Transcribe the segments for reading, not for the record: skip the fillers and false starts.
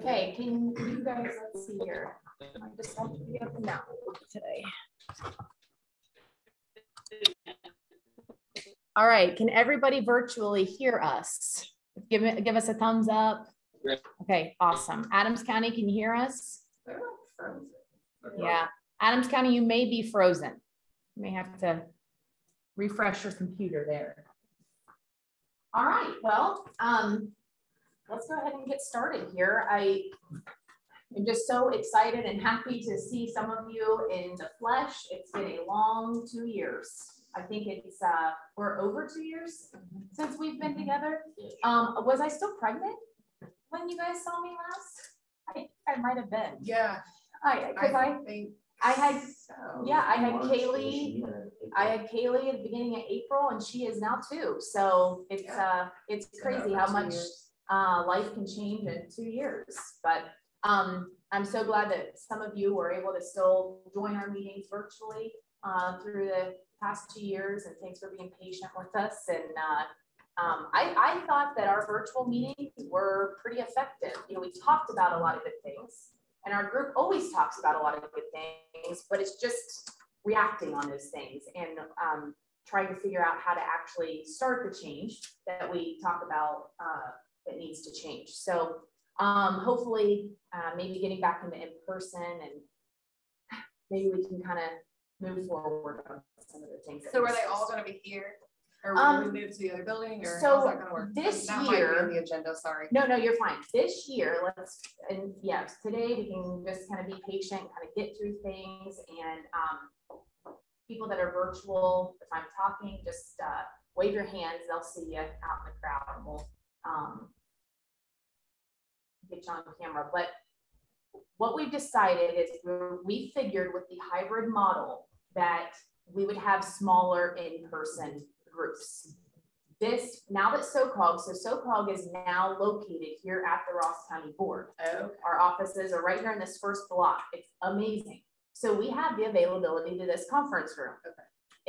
Okay, can you guys, let's see here. I just want to be up and down today. All right, can everybody virtually hear us? Give us a thumbs up. Okay, awesome. Adams County, can you hear us? Yeah, Adams County, you may be frozen. You may have to refresh your computer there. All right, well, let's go ahead and get started here. I'm just so excited and happy to see some of you in the flesh. It's been a long 2 years. I think it's, we're over 2 years since we've been together. Was I still pregnant when you guys saw me last? I think I might have been. Yeah. I had Kaylee. I had Kaylee at the beginning of April, and she is now 2. So it's crazy how much life can change in 2 years. But I'm so glad that some of you were able to still join our meetings virtually through the past 2 years, and thanks for being patient with us. And I thought that our virtual meetings were pretty effective. You know, we talked about a lot of good things, and our group always talks about a lot of good things, but it's just reacting on those things and trying to figure out how to actually start the change that we talk about that needs to change. So hopefully maybe getting back into in-person, and maybe we can kind of move forward on some of the things. So are they all going to be here? Or will we move to the other building, or how's that going to work? This that year, might be on the agenda, sorry. No, you're fine. This year, and yes, today we can just kind of be patient, kind of get through things, and people that are virtual, if I'm talking, just wave your hands, they'll see you out in the crowd, and we'll get you on camera. But what we've decided is we figured with the hybrid model that we would have smaller in-person groups. This, now that SOCOG is now located here at the Ross County Board. Okay. Our offices are right here in this first block. It's amazing. So we have the availability to this conference room. Okay.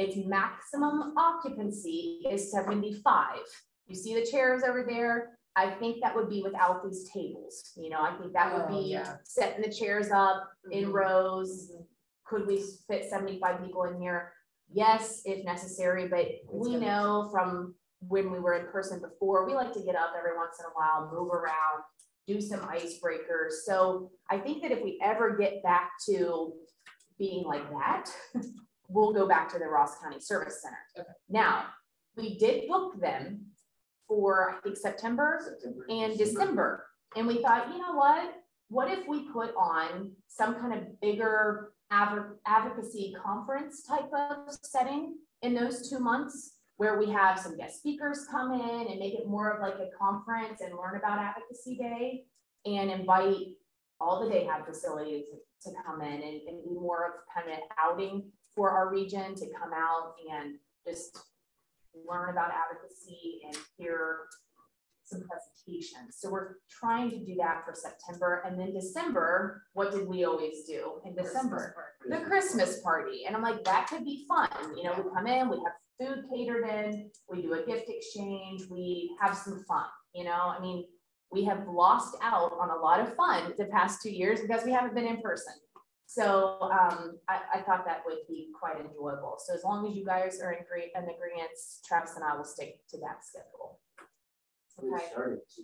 Its maximum occupancy is 75. You see the chairs over there? I think that would be without these tables. You know, I think that would be setting the chairs up in rows. Could we fit 75 people in here? Yes, if necessary, but we know from when we were in person before, we like to get up every once in a while, move around, do some icebreakers. So I think that if we ever get back to being like that, we'll go back to the Ross County Service Center. Okay. Now, we did book them for, I think, September and December. And we thought, you know what if we put on some kind of bigger advocacy conference type of setting in those 2 months, where we have some guest speakers come in and make it more of like a conference and learn about Advocacy Day, and invite all the day hab facilities to come in and be more of kind of outing for our region to come out and just learn about advocacy and hear some presentations. So we're trying to do that for September. And then December, what did we always do in December? The Christmas party. And I'm like, that could be fun. You know, we come in, we have food catered in, we do a gift exchange, we have some fun. You know, I mean, we have lost out on a lot of fun the past 2 years because we haven't been in person. So I thought that would be quite enjoyable. So as long as you guys are in agreement, Travis and I will stick to that schedule. We started to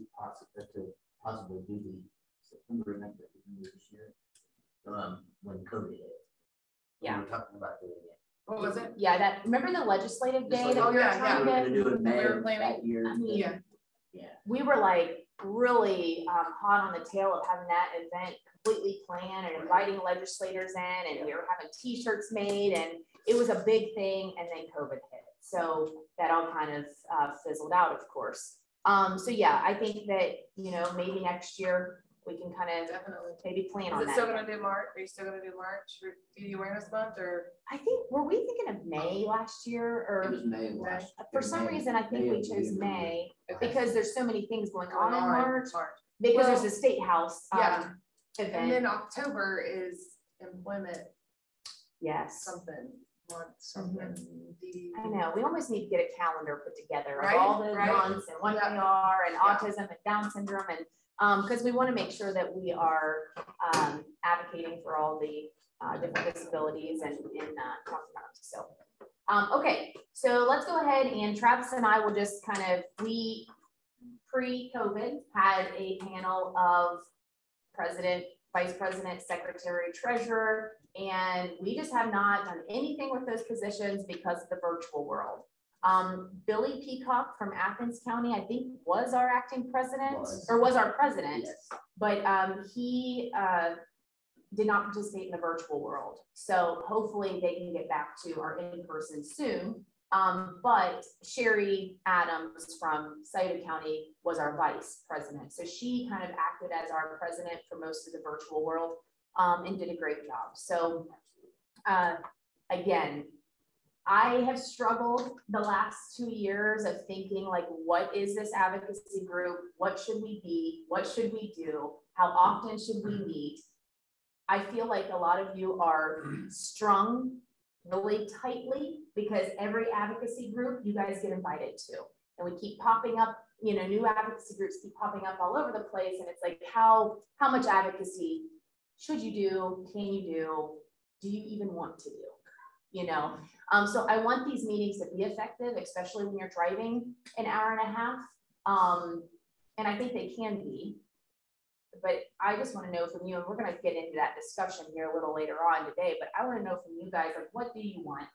possibly do the September event that we did this year when COVID hit. Yeah. We were talking about doing it. What was it? Yeah, that, remember the legislative day that we were trying to do it May we were planning that year. I mean, yeah. We were like really hot on the tail of having that event completely planned and inviting legislators in, and we were having t-shirts made, and it was a big thing, and then COVID hit. So that all kind of fizzled out, of course. So yeah, I think that, you know, maybe next year we can kind of maybe plan on that. Still going to do March? Are you still going to do March for the awareness month, or? I think, were we thinking of May last year, or It was May last year. for some reason I think we chose May because there's so many things going on in March. Because well, there's a state house event. And then October is employment. Yes. Something. months. I know, we almost need to get a calendar put together of Right, all the right. months and what they are, and autism and Down syndrome, and because we want to make sure that we are advocating for all the different disabilities and in talking about them. So, okay, so let's go ahead, and Travis and I will just kind of, we pre-COVID had a panel of president, vice president, secretary, treasurer, and we just have not done anything with those positions because of the virtual world. Billy Peacock from Athens County, I think, was our acting president, or was our president, yes. But he did not participate in the virtual world. So hopefully they can get back to our in-person soon. But Sherry Adams from Scioto County was our vice president. So she kind of acted as our president for most of the virtual world and did a great job. So again, I have struggled the last 2 years of thinking, like, what is this advocacy group? What should we be? What should we do? How often should we meet? I feel like a lot of you are strung really tightly because every advocacy group you guys get invited to, and we keep popping up, you know, new advocacy groups keep popping up all over the place, and it's like, how much advocacy should you do? Can you do? Do you even want to do? You know, so I want these meetings to be effective, especially when you're driving an hour and a half, and I think they can be. But I just want to know from you, and we're going to get into that discussion here a little later on today, but I want to know from you guys, like, what do you want?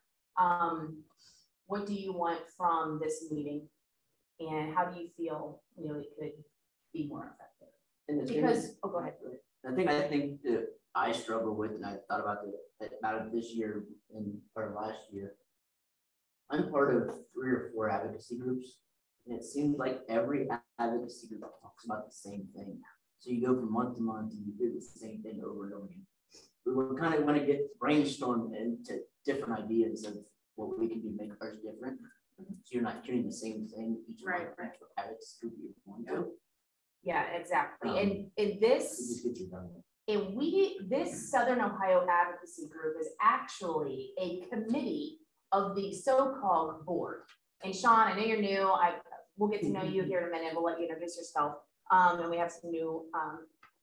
What do you want from this meeting? And how do you feel, you know, it could be more effective? And because, oh, go ahead. I think that I struggle with, and I thought about it this year and part of last year. I'm part of 3 or 4 advocacy groups, and it seems like every advocacy group talks about the same thing. So you go from month to month and you do the same thing over and over again. We kind of want to get brainstormed into different ideas of what we can do to make ours different. So you're not hearing the same thing each month. Right. Advocacy group you're going to. Yeah, exactly. And in this, just get you done. And this Southern Ohio Advocacy Group is actually a committee of the so-called board. And Sean, I know you're new. We'll get to know you here in a minute. We'll let you introduce yourself. And we have some new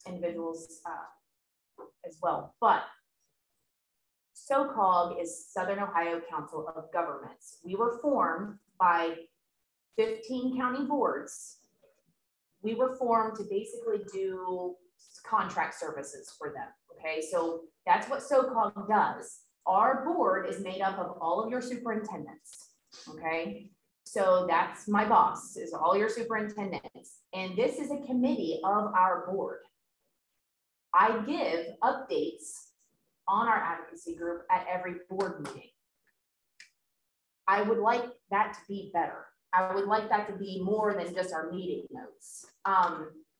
individuals as well. But SOCOG is Southern Ohio Council of Governments. We were formed by 15 county boards. We were formed to basically do contract services for them. Okay, so that's what SOCOG does. Our board is made up of all of your superintendents. Okay, so that's my boss, is all your superintendents. And this is a committee of our board. I give updates on our advocacy group at every board meeting. I would like that to be better. I would like that to be more than just our meeting notes.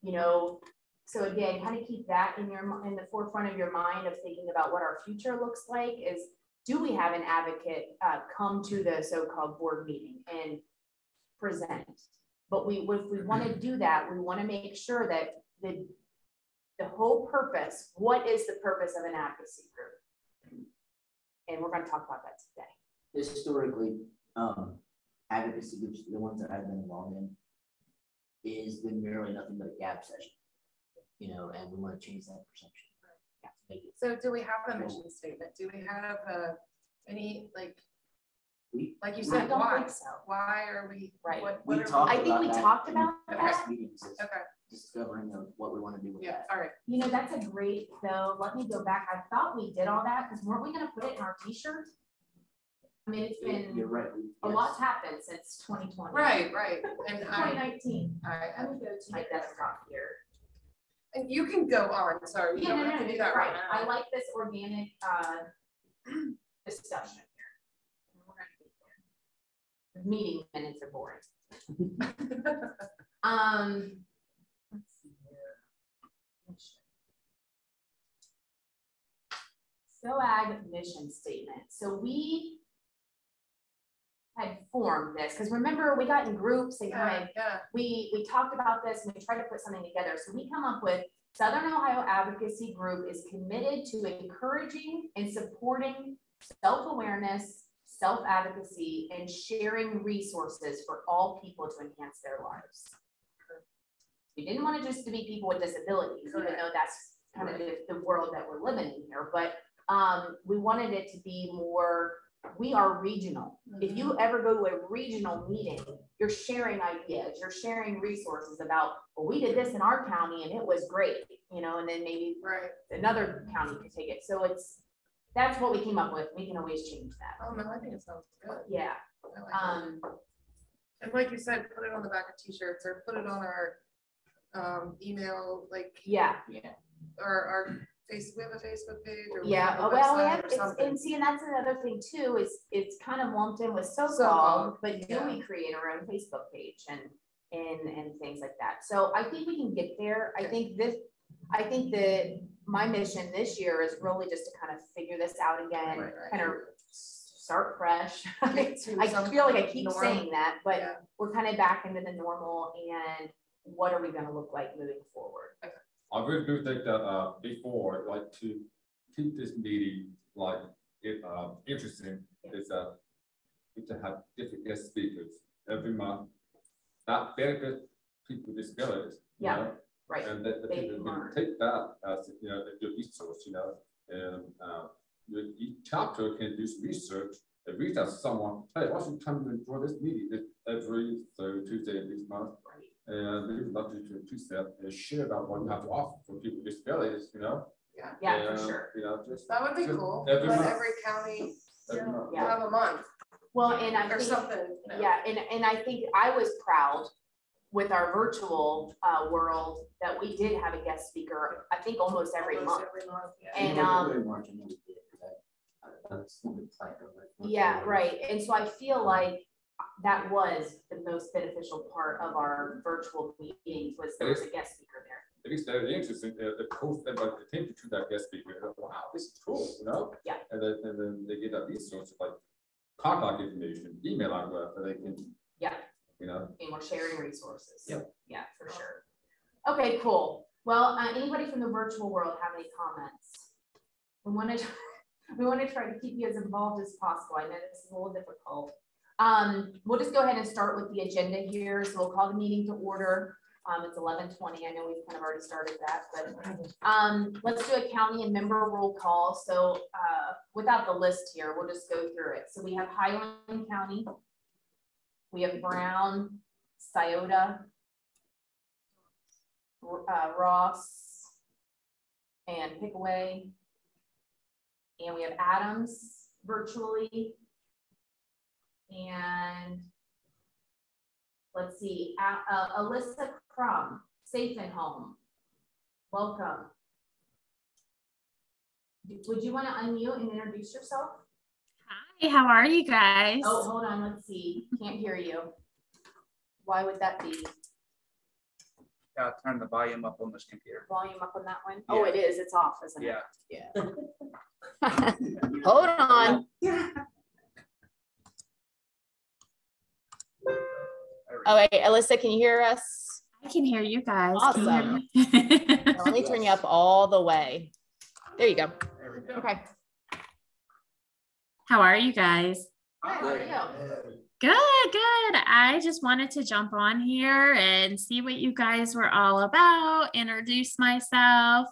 You know, so again, kind of keep that in the forefront of your mind of thinking about what our future looks like. Is, do we have an advocate come to the so-called board meeting and present? But if we want to do that, we want to make sure that the whole purpose, what is the purpose of an advocacy group? And we're going to talk about that today. Historically, advocacy groups, the ones that I've been involved in, is been merely nothing but a gap session, you know, and we want to change that perception. So do we have a mission statement? Do we have any, like you said, why? So. Why are we, right? I think we talked about that. Okay. Discovering of what we want to do with that. All right. You know, that's a great, though. Let me go back. I thought we did all that because weren't we going to put it in our t-shirt? I mean, it's been, you're right. A lot's happened since 2020. Right. And 2019. All right. Let me go to my desktop here. And you can go on. Sorry. You don't have to do that right now. I like this organic discussion here. We're going to keep there. Meeting minutes are boring. Let's see here. SOAG mission statement. So we had formed this because remember we got in groups and we talked about this and we tried to put something together. So we come up with Southern Ohio Advocacy Group is committed to encouraging and supporting self-awareness, self-advocacy, and sharing resources for all people to enhance their lives. We didn't want it just to be people with disabilities, even though that's kind of the world that we're living in here, but we wanted it to be more, we are regional. If you ever go to a regional meeting, you're sharing ideas, you're sharing resources about, well, we did this in our county and it was great, you know, and then maybe another county could take it. So that's what we came up with. We can always change that. Oh, no, I think it sounds good. Yeah. And like you said, put it on the back of t-shirts or put it on our email, like, or our face, we have a Facebook page, or we have a website or something. And see, and that's another thing too, is it's kind of lumped in with so-called, but do we create our own Facebook page and things like that? So I think we can get there. I think that my mission this year is really just to kind of figure this out again, kind of start fresh. I feel like I keep saying that, but we're kind of back into the normal, and what are we going to look like moving forward? I really do think that before, like, to keep this meeting like interesting, is to have different guest speakers every month that benefit people with disabilities. Yeah, you know? right. And that the people can take that as, you know, the resource, you know, and each chapter can do some research and reach out to someone. Hey, why don't you come and join this meeting every third Tuesday of this month? And we would love to increase that and share about what you have to offer for people with disabilities, you know? Yeah, for sure. You know, just that would be cool. Every County have a month. Well, and I think, something. You know? Yeah, and I think I was proud with our virtual world that we did have a guest speaker, I think almost every month. And yeah, right. And so I feel like that was the most beneficial part of our virtual meetings, was there was a guest speaker there. It is very interesting. The post and like attention to that guest speaker. Wow, this is cool, you know? Yeah. And then they get that resource like contact information, email address, so they can. Yeah. You know. And we're sharing resources. Yep. Yeah, for sure. Okay, cool. Well, anybody from the virtual world have any comments? We want to try to keep you as involved as possible. I know this is a little difficult. We'll just go ahead and start with the agenda here. So we'll call the meeting to order. It's 11:20. I know we've kind of already started that, but let's do a county and member roll call. So without the list here, we'll just go through it. So we have Highland County, we have Brown, Scioto, Ross, and Pickaway, and we have Adams virtually. And let's see, Alyssa Crum, Safe and Home. Welcome. Would you want to unmute and introduce yourself? Hi, how are you guys? Oh, hold on, let's see. Can't hear you. Why would that be? Turn the volume up on this computer. Volume up on that one? Yeah. Oh, it is. It's off, isn't it? Yeah. Hold on. Oh, wait, Alyssa, can you hear us? I can hear you guys. Awesome. You hear me? Let me turn you up all the way. There you go. There we go. Okay. How are you guys? How are you? Good. I just wanted to jump on here and see what you guys were all about, introduce myself,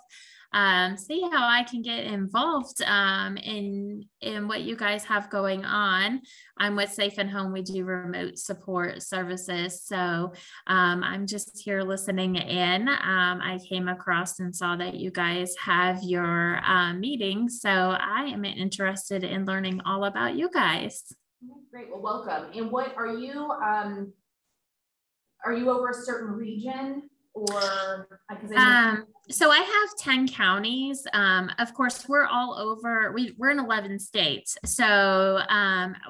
see how I can get involved in what you guys have going on. I'm with Safe and Home. We do remote support services. So I'm just here listening in. I came across and saw that you guys have your meeting. So I am interested in learning all about you guys. Great, well, welcome. And what are you over a certain region, or because so I have 10 counties. Of course, we're all over, we're in 11 states. So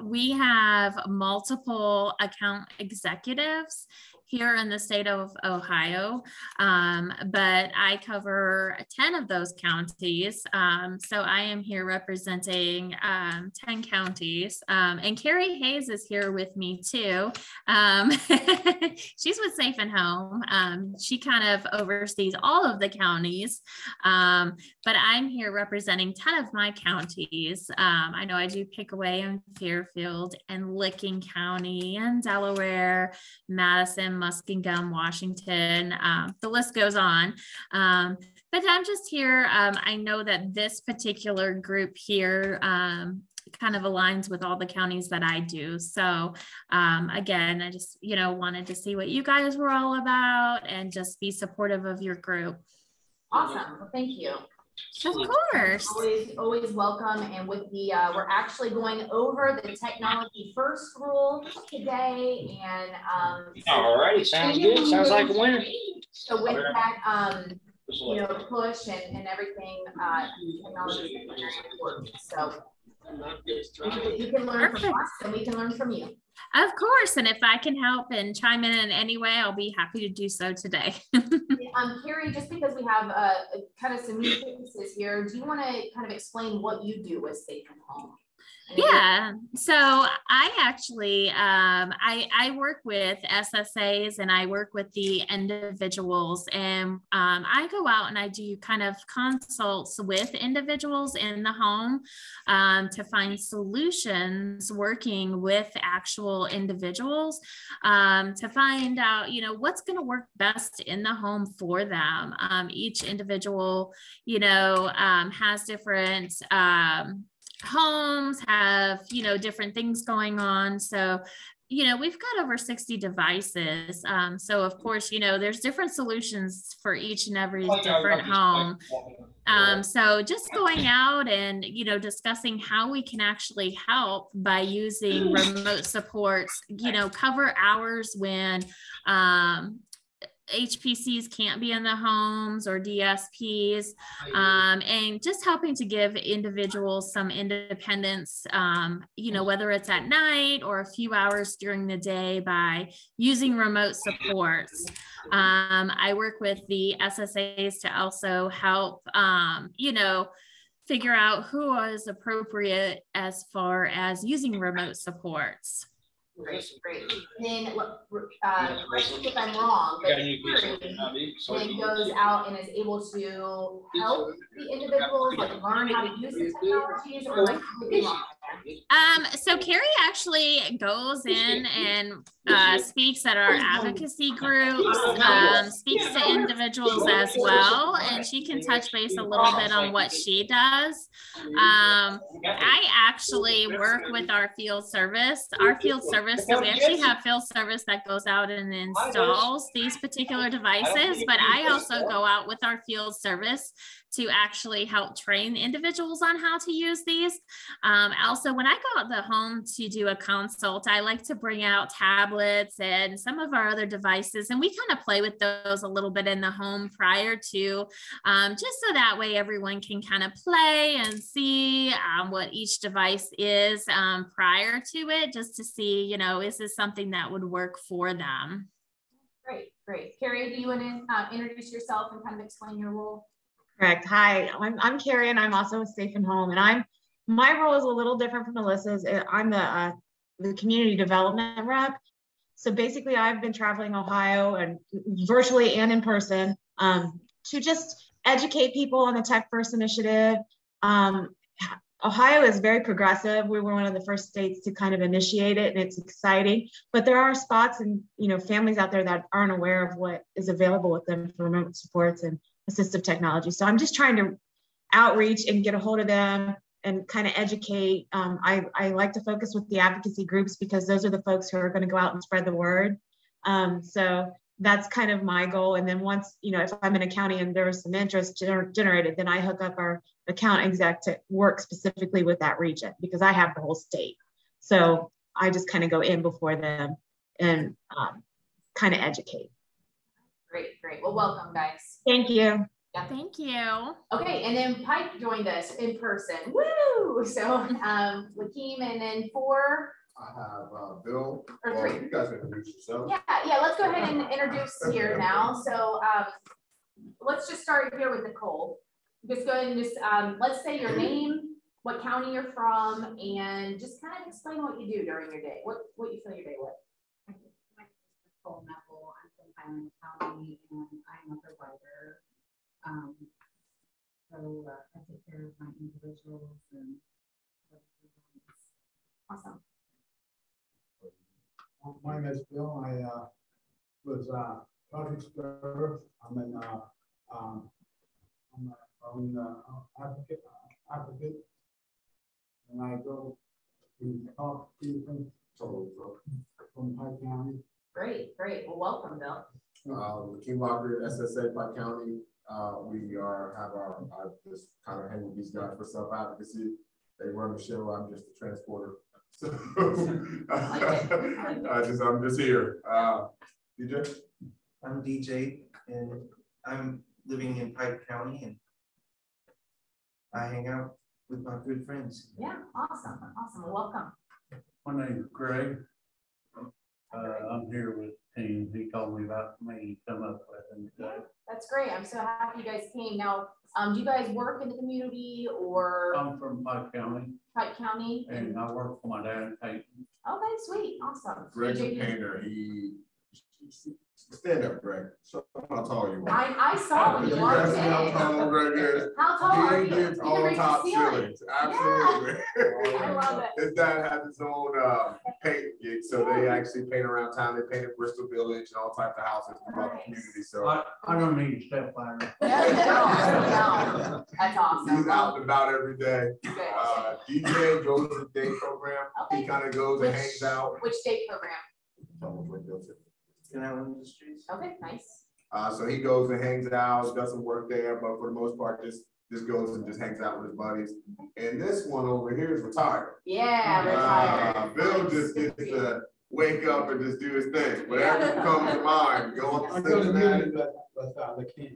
we have multiple account executives here in the state of Ohio, but I cover 10 of those counties. So I am here representing 10 counties, and Carrie Hayes is here with me too. She's with Safe and Home. She kind of oversees all of the counties, but I'm here representing 10 of my counties. I know I do Pickaway and Fairfield and Licking County and Delaware, Madison, Muskingum, Washington. The list goes on. But I'm just here. I know that this particular group here kind of aligns with all the counties that I do. So again, I just, wanted to see what you guys were all about and just be supportive of your group. Awesome. Well, thank you. Of course. Always welcome. And with the, we're actually going over the technology first rule today. And all righty, sounds good. Sounds like a winner. So with that, push and everything, technology is very important. So you can learn from us and we can learn from you. Of course, and if I can help and chime in any way, I'll be happy to do so today. Carrie, just because we have kind of some new faces here, do you want to kind of explain what you do with Safe and Home? Yeah, so I actually, I work with SSAs and I work with the individuals, and I go out and I do kind of consults with individuals in the home to find solutions working with actual individuals to find out, what's going to work best in the home for them. Each individual, has different homes, have different things going on. So we've got over 60 devices. So of course, there's different solutions for each and every different home. So just going out and discussing how we can actually help by using remote supports, cover hours when HPCs can't be in the homes or DSPs, and just helping to give individuals some independence, whether it's at night or a few hours during the day by using remote supports. I work with the SSAs to also help, figure out who is appropriate as far as using remote supports. Great. Then, correct me if I'm wrong, but Carrie then goes out and is able to help the individuals learn how to use the technologies, or completely wrong? So Carrie actually goes in and speaks at our advocacy groups, speaks to individuals as well, and she can touch base a little bit on what she does. I actually work with our field service. So we actually have field service that goes out and installs these particular devices, but I also go out with our field service to actually help train individuals on how to use these. Also, when I go out the home to do a consult, I like to bring out tablets and some of our other devices, and we kind of play with those a little bit in the home prior to, just so that way everyone can kind of play and see what each device is prior to it, just to see, is this something that would work for them? Great. Carrie, do you want to introduce yourself and kind of explain your role? Correct. Hi, I'm Carrie, and I'm also with Safe and Home. And my role is a little different from Melissa's. I'm the community development rep. So basically, I've been traveling Ohio and virtually and in person to just educate people on the Tech First initiative. Ohio is very progressive. We were one of the first states to kind of initiate it, and it's exciting. But there are spots and families out there that aren't aware of what is available with them for remote supports and assistive technology. So I'm just trying to outreach and get a hold of them and kind of educate. I like to focus with the advocacy groups because those are the folks who are going to go out and spread the word. So that's kind of my goal. And then once, if I'm in a county and there's some interest generated, then I hook up our account exec to work specifically with that region because I have the whole state. So I just kind of go in before them and kind of educate. Great. Well, welcome, guys. Thank you. Yeah. Thank you. Okay, and then Pike joined us in person. Woo! So Lakeem, and then for I have Bill. Or three. You guys introduce yourself. Yeah, let's go ahead and introduce here now. So let's just start here with Nicole. Just go ahead and just, let's say your name, what county you're from, and just kind of explain what you do during your day, what you fill your day with. My name is Nicole Neville. I'm from Highland County, and I'm a provider. So I take care of my individuals and awesome. My name is Bill. I was project server. I'm an advocate, and I go to talk to people from Pike County. Great. Well, welcome, Bill. King Walker, SSA Pike County. We have our, I just kind of hang with these guys for self-advocacy. They run the show. I'm just the transporter. So I'm just here. DJ? I'm DJ, and I'm living in Pike County, and I hang out with my good friends. Yeah, awesome. Well, welcome. My name is Greg. I'm here with the team. He told me about me come up with him today. That's great. I'm so happy you guys came. Now, do you guys work in the community or? I'm from Pike County. Pike County. And I work for my dad in Payton. Okay, sweet, awesome. Greg's a painter. He stand up, Greg. So how tall you are. I saw when you walked in. How tall Greg is. How tall are you? He gets all top ceilings. Absolutely. Yeah. I love it. His dad has his own paint gig, so they actually paint around town. They painted Bristol Village and all types of houses throughout the community. So I don't need step ladder. No. That's awesome. He's out and about every day. DJ goes to the day program. Okay. He kind of goes and hangs out. Which day program? Canal Industries. Okay, nice. So he goes and hangs out, does some work there, but for the most part, just goes and just hangs out with his buddies. And this one over here is retired. Yeah, retired. Bill just gets to wake up and just do his thing. Whatever comes to mind, go on to Cincinnati.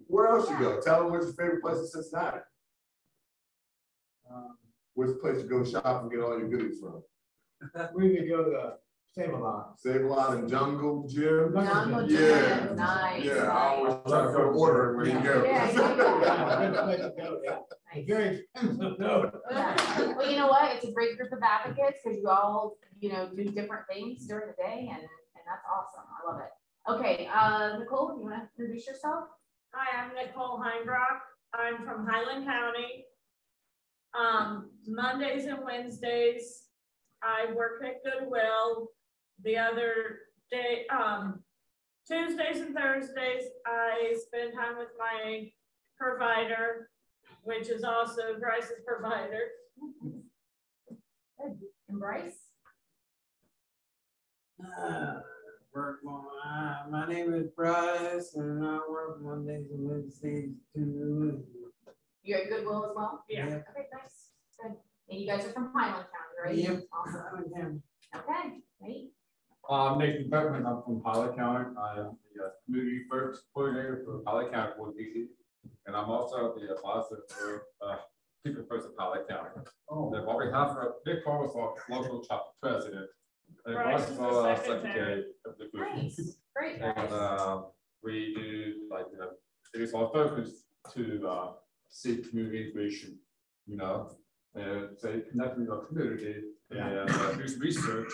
Where else you go? Tell him what's your favorite place in Cincinnati. What's the place you go shop and get all your goodies from? We could go to Save-A-Lot. Save-A-Lot and Jungle Gym. Jungle Gym, nice. Yeah, I always try to put order when you go. Very expensive though. Well, you know what? It's a great group of advocates because you all, do different things during the day, and that's awesome. I love it. Okay, Nicole, you want to introduce yourself? Hi, I'm Nicole Heinbrock. I'm from Highland County. Mondays and Wednesdays, I work at Goodwill. The other day, Tuesdays and Thursdays, I spend time with my provider, which is also Bryce's provider. Good. And Bryce? My name is Bryce, and I work Mondays and Wednesdays too. You're at Goodwill as well? Yeah. Okay, nice. Good. And you guys are from Highland County, right? Yep. Awesome. Okay, great. I'm Nathan Beckman. I'm from Ohio County. I am the Community First Coordinator for Ohio County Board DC, and I'm also the advisor for People First of Ohio County. Oh. On behalf of Nick Carlos, our local chapter president, and Bryce is the secretary of the group. Nice. Great. And we do it is our focus to seek community integration, and say connect with our community and do research.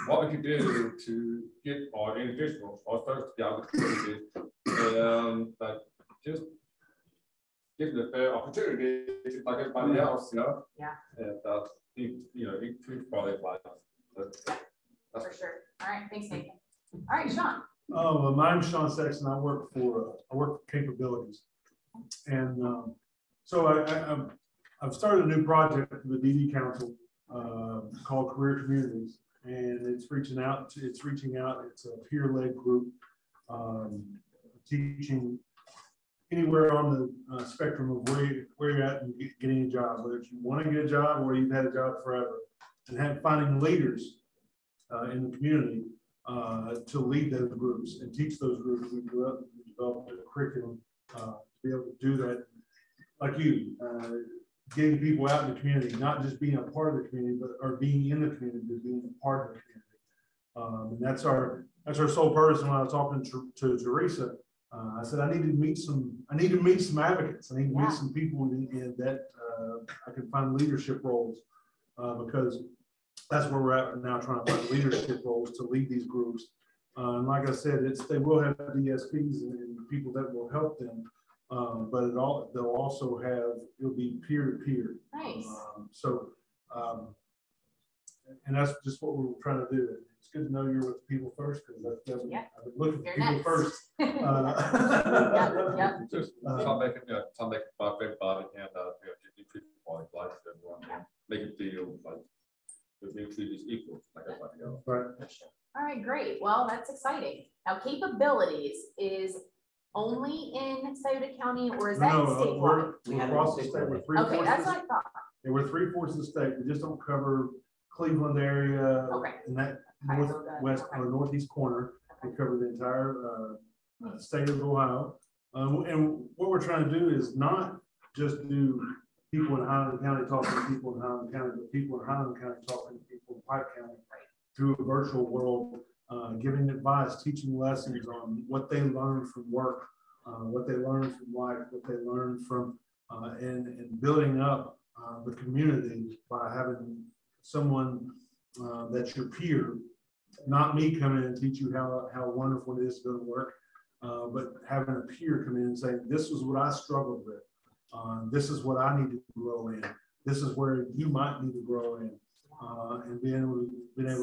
What we can do to get our individuals, our folks to be able to community, and just give them a fair opportunity, just like everybody else, Yeah. And improve quality of life. For sure. All right, thanks, Nathan. All right, Sean. My name's Sean Sexton. I work for Capabilities, and so I've started a new project for the DD Council called Career Communities, and it's reaching out. It's a peer-led group teaching anywhere on the spectrum of where you're at and getting a job, whether you want to get a job or you've had a job forever, and finding leaders in the community to lead those groups and teach those groups. We developed a curriculum to be able to do that, like you, getting people out in the community, not just being a part of the community, but or being in the community, but being a part of the community. And that's our sole purpose. When I was talking to Teresa, I said I need to meet some advocates. I need to meet some people that I can find leadership roles, because that's where we're at now, trying to find leadership roles to lead these groups. And like I said, they will have DSPs and people that will help them, but they'll also it'll be peer-to-peer. Nice. And that's just what we're trying to do. It's good to know you're with people first, because I've been looking for people first. Just make it about everybody and treat quality of life for everyone, and make it feel like we're being treated as equal, like everybody else. Right. All right, great. Well, that's exciting. Now, Capabilities is only in Scioto County, or is that statewide? We're across the state. We're 3/4. Okay, that's what I thought. And we're 3/4 of the state. We just don't cover Cleveland area, and that northwest or northeast corner. We cover the entire state of Ohio. And what we're trying to do is not just do people in Highland County talking to people in Highland County, but people in Highland County talking to people in Pike County through a virtual world, giving advice, teaching lessons on what they learned from work, what they learned from life, what they learned from, and building up the community by having someone that's your peer, not me come in and teach you how wonderful it is to go to work, but having a peer come in and say, this is what I struggled with. This is what I need to grow in. This is where you might need to grow in, and being able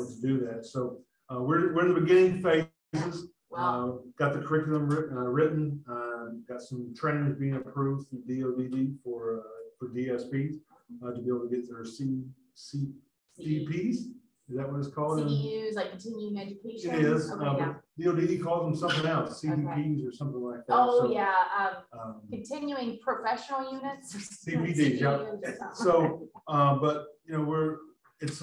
to do that. So we're in the beginning phases. Wow. Got the curriculum written. Got some trainings being approved through DODD for DSPs to be able to get their CDPs. Is that what it's called? CEUs, like continuing education. It is. Okay, DODD calls them something else, CDPs or something like that. Oh, so, continuing professional units. CPDs, yeah. So, but it's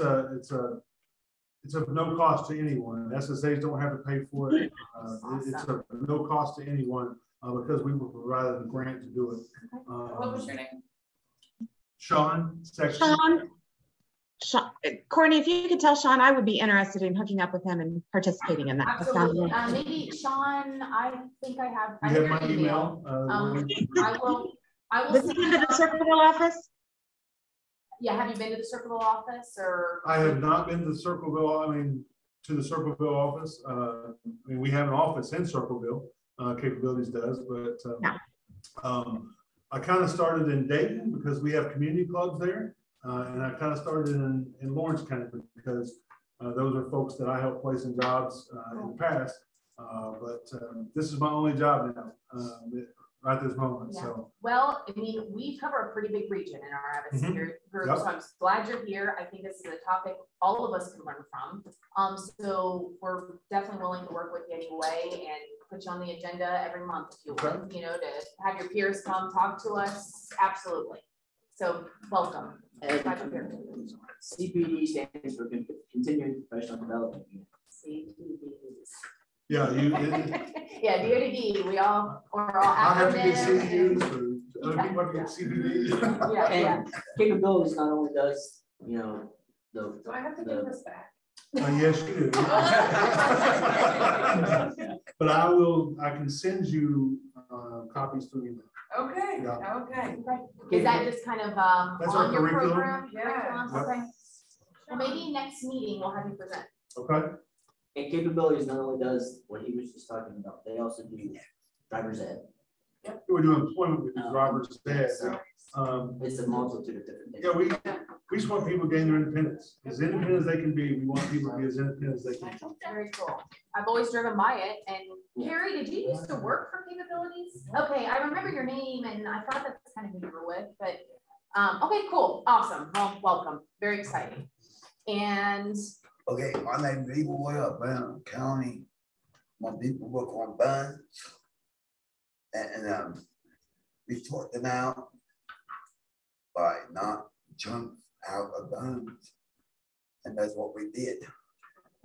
of no cost to anyone. SSAs don't have to pay for it. It's of no cost to anyone because we were provided a grant to do it. What was your name? Sean. Sean, Courtney, if you could tell Sean, I would be interested in hooking up with him and participating in that. Absolutely. Maybe Sean, I think I have. You have my email. I will. Was he to the Circleville office? Yeah. Have you been to the Circleville office or? I have not been to the Circleville. To the Circleville office. We have an office in Circleville. Capabilities does, but I kind of started in Dayton because we have community clubs there. And I kind of started in Lawrence County because those are folks that I help place in jobs in the past. But this is my only job now, right this moment. Yeah. So, well, we cover a pretty big region in our advocacy group. Yep. So I'm glad you're here. I think this is a topic all of us can learn from. So we're definitely willing to work with you anyway and put you on the agenda every month if you want, to have your peers come talk to us. Absolutely. So welcome. CPD stands for Continuing Professional Development. CPDs. Yeah, yeah, DODD. We're all I have to get CPDs for other people have to get CPDs. And Capabilities not only does, do I have to give this back? Yes, you do. But I can send you copies through email. Okay. Yeah. Okay. Is that just kind of That's on our your curriculum. program? Yeah. Okay. Well, maybe next meeting we'll have you present. Okay. And Capabilities not only does what he was just talking about, they also do driver's ed. Yep. We do employment with the driver's ed. So, it's a multitude of different things. Yeah, we just want people to gain their independence. As independent as they can be, we want people to be as independent as they can be. Very cool. I've always driven by it. And Carrie, did you used to work for Capabilities? Okay, I remember your name and I thought that's kind of who you were with, but okay, cool, awesome. Well, welcome. Very exciting. And okay, my name is Evil Webb, Brown County. My people work on bonds. And we sort them out by not jump out of bonds. And that's what we did.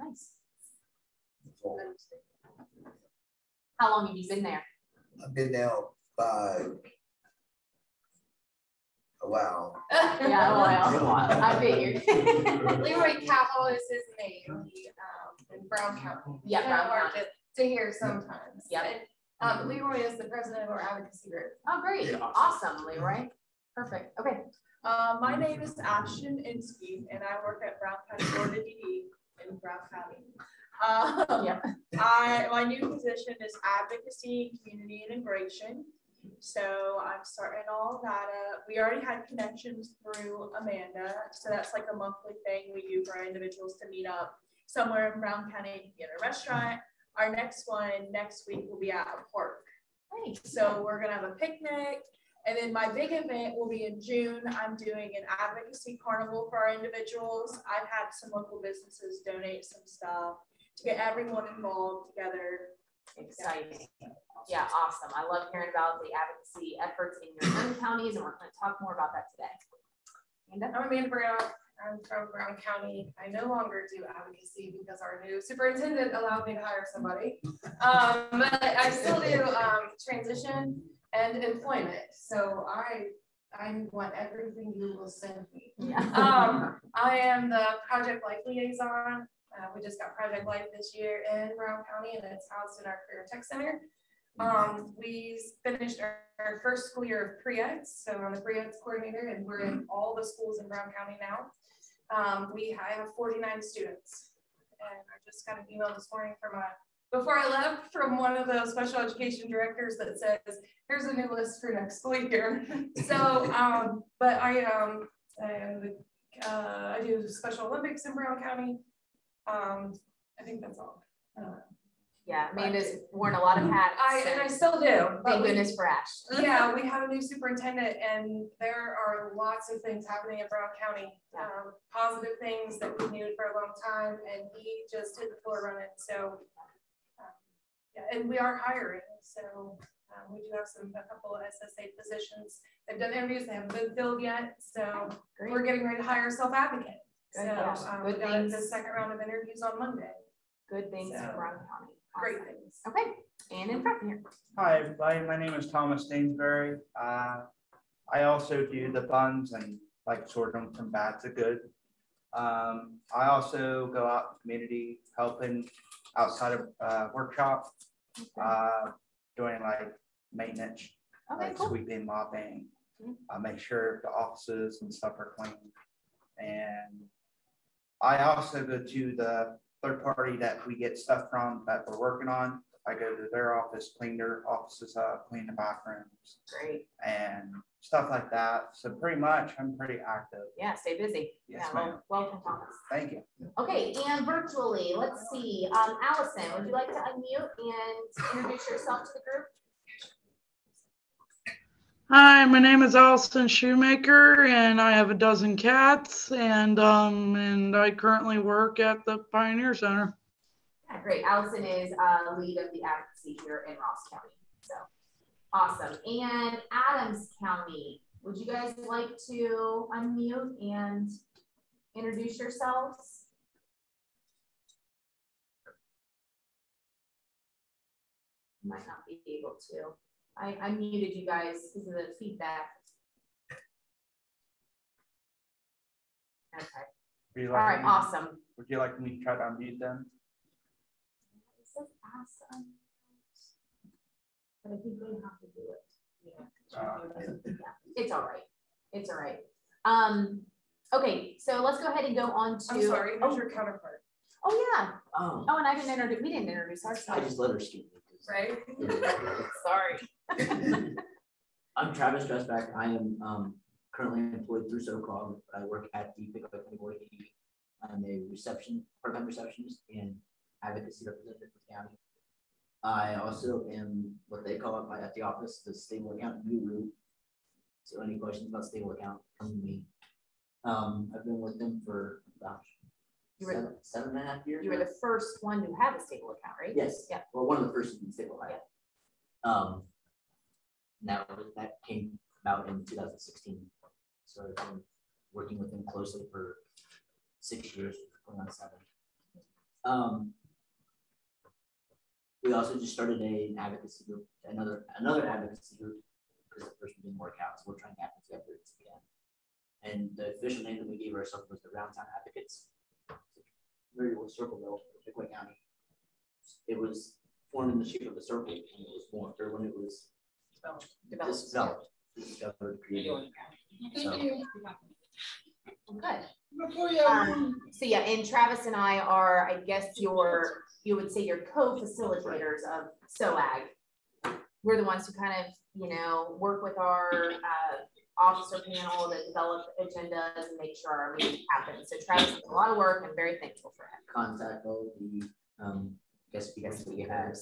Nice. So, how long have you been there? I've been there 5 a while. Yeah, a while. I figured. Leroy Cowell is his name. He, in Brown County. Yeah, Brown County. To hear sometimes. Yeah. And Leroy is the president of our advocacy group. Oh, great. Yeah. Awesome, Leroy. Perfect. Okay. My name is Ashton Inskeep, and I work at Brown County Board of DD in Brown County. Yeah. My new position is advocacy and community integration. So I'm starting all that up. We already had connections through Amanda. So that's like a monthly thing we do for our individuals to meet up somewhere in Brown County at a restaurant. Our next one next week will be at a park. Nice. So we're gonna have a picnic. And then my big event will be in June. I'm doing an advocacy carnival for our individuals. I've had some local businesses donate some stuff to get everyone involved together. Exciting. Yeah, awesome. I love hearing about the advocacy efforts in your own counties, and we're going to talk more about that today. I'm Amanda Brown. I'm from Brown County. I no longer do advocacy because our new superintendent allowed me to hire somebody. But I still do transition and employment. So I want everything you will send me. Yeah. I am the Project Life liaison. We just got Project Life this year in Brown County, and it's housed in our Career Tech Center. We finished our first school year of pre-eds, so I'm the pre-eds coordinator, and we're in all the schools in Brown County now. I have 49 students, and I just got an email this morning from before I left, from one of the special education directors that says, here's a new list for next school year. So, but I do Special Olympics in Brown County. I think that's all. Yeah, Amanda's worn a lot of hats. And I still do. Thank goodness for Ash. Yeah, we have a new superintendent, and there are lots of things happening in Brown County. Positive things that we needed for a long time, and he just hit the floor running. So, yeah, and we are hiring. So we do have a couple of SSA positions. They've done interviews; they haven't been filled yet. So we're getting ready to hire a self-advocate. So we got the second round of interviews on Monday. Good things in Brown County. Great things. Okay, and in front here. Hi, everybody. My name is Thomas Stainsbury. I also do the buns and like sort them from bad to good. I also go out in the community helping outside of workshop, doing like maintenance, like sweeping, mopping, make sure the offices and stuff are clean. And I also go to the third party that we get stuff from that we're working on. I go to their office, clean their offices up, clean the bathrooms. Great. And stuff like that. So pretty much I'm pretty active. Yeah, stay busy. Yes, yeah, ma'am. Welcome, Thomas. Thank you. Okay, and virtually, let's see. Allison, would you like to unmute and introduce yourself to the group? Hi, my name is Allison Shoemaker, and I have a dozen cats, and I currently work at the Pioneer Center. Yeah, great. Allison is lead of the advocacy here in Ross County. So awesome. And Adams County, would you guys like to unmute and introduce yourselves? Might not be able to. I muted you guys because of the feedback. Okay. All right, awesome. Would you like me to try to unmute them? It says awesome. But I think we have to do it. Yeah. It's all right. It's all right. Okay, so let's go ahead and go on to. I'm sorry, who's your counterpart? Oh yeah. Oh, and I didn't introduce. We didn't introduce ourselves. I just let her skip me. Right. Sorry. I'm Travis Dressback. I am currently employed through SoCog. I work at the Pickle Board. I'm a part-time receptionist and advocacy representative for the county. I also am what they call it at the office, the stable account guru. So any questions about stable account, come to me. I've been with them for seven and a half years. You were the first one to have a stable account, right? Yes. Yeah. Well, one of the first in stable account. Now that came out in 2016. So I've been working with them closely for 6 years, going on 7. We also just started an advocacy group, another advocacy group, because the first one didn't work out. So we're trying advocacy efforts again. And the official name that we gave ourselves was the Round Town Advocates. Very little circle though, Pickaway County. It was formed in the shape of a circle when it was born, or when it was discovered, created. Thank you. Good. So yeah, and Travis and I are, I guess, you would say your co-facilitators of SOAG. We're the ones who kind of, you know, work with our officer panel to develop agendas and make sure our meetings happen. So Travis does a lot of work. I'm very thankful for him. Contact all the guest speakers that we have.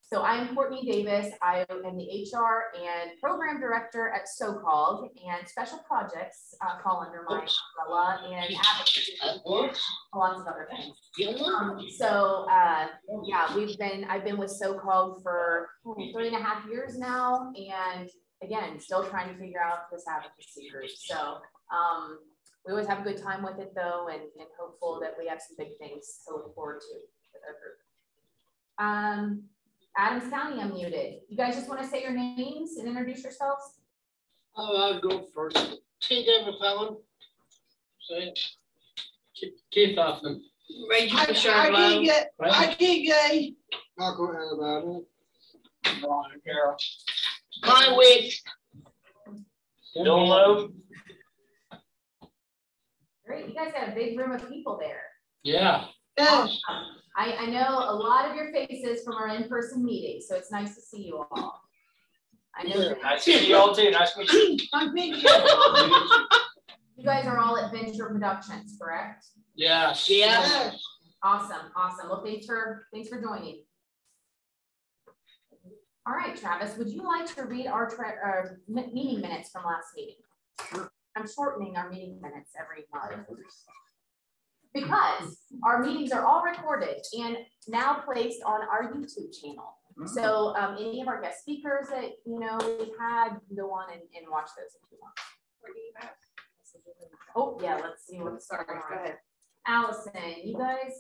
So I'm Courtney Davis. I am the HR and program director at SoCog, and special projects fall under my umbrella, and advocacy, lots of other things. Yeah, I've been with SoCog for 3.5 years now, and again, still trying to figure out this advocacy group. So we always have a good time with it though, and hopeful that we have some big things to look forward to with our group. Adams County unmuted. You guys just want to say your names and introduce yourselves? I'll go first. T. David Fallon. Say Keith Hoffman. I can't get. I'll go ahead about it. Brian Carroll. My week. Don't know. Great. You guys got a big room of people there. Yeah. I know a lot of your faces from our in-person meetings, so it's nice to see you all. I know. Nice to see you all too. Nice to meet you. You guys are all at Venture Productions, correct? Yes. Yeah. Awesome, awesome. Well, thanks for joining. All right, Travis, would you like to read our meeting minutes from last meeting? Sure. I'm shortening our meeting minutes every month, because our meetings are all recorded and now placed on our YouTube channel. So any of our guest speakers that we had, you can go on and watch those if you want. Where do you have? Oh yeah, let's see what's Sorry, go ahead. Allison, you guys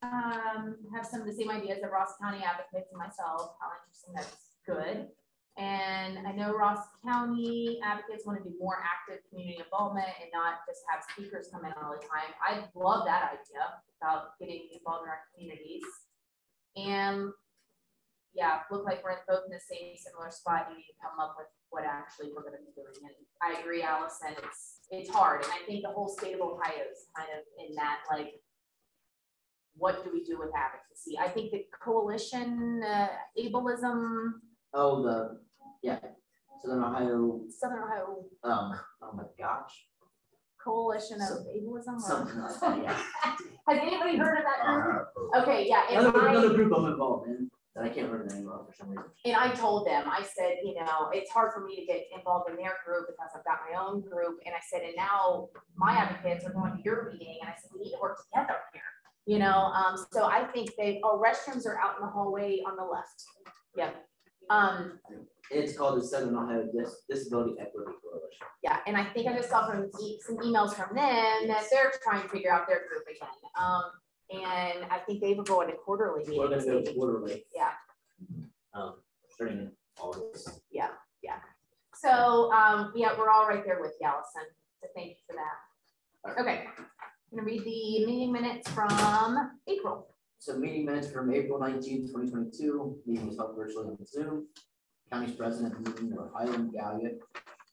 have some of the same ideas that Ross County Advocates and myself. How interesting, that's good. And I know Ross County Advocates want to do more active community involvement and not just have speakers come in all the time. I love that idea about getting involved in our communities. And yeah, look like we're both in the same similar spot. You need to come up with what actually we're going to be doing. And I agree, Allison, it's hard. And I think the whole state of Ohio is kind of in that, like, what do we do with advocacy? I think the coalition, ableism. Oh, Southern Ohio. Oh my gosh. Coalition of ableism. Something like that, yeah. Has anybody heard of that group? Okay, yeah. Another group I'm involved in that I can't remember the name of for some reason. And I told them, I said, it's hard for me to get involved in their group because I've got my own group. And I said, and now my advocates are going to your meeting. And I said, we need to work together here. So I think restrooms are out in the hallway on the left. Yep. It's called the Southern Ohio Disability Equity Coalition. Yeah, and I think I just saw some emails from them that they're trying to figure out their group again. And I think they were going to quarterly meetings. We're going to go quarterly. Yeah. Starting in August. Yeah. So yeah, we're all right there with you, Allison. So thank you for that. Okay. I'm going to read the meeting minutes from April. So meeting minutes from April 19, 2022. Meeting was held virtually on Zoom. County's president meeting were Highland, Gallia,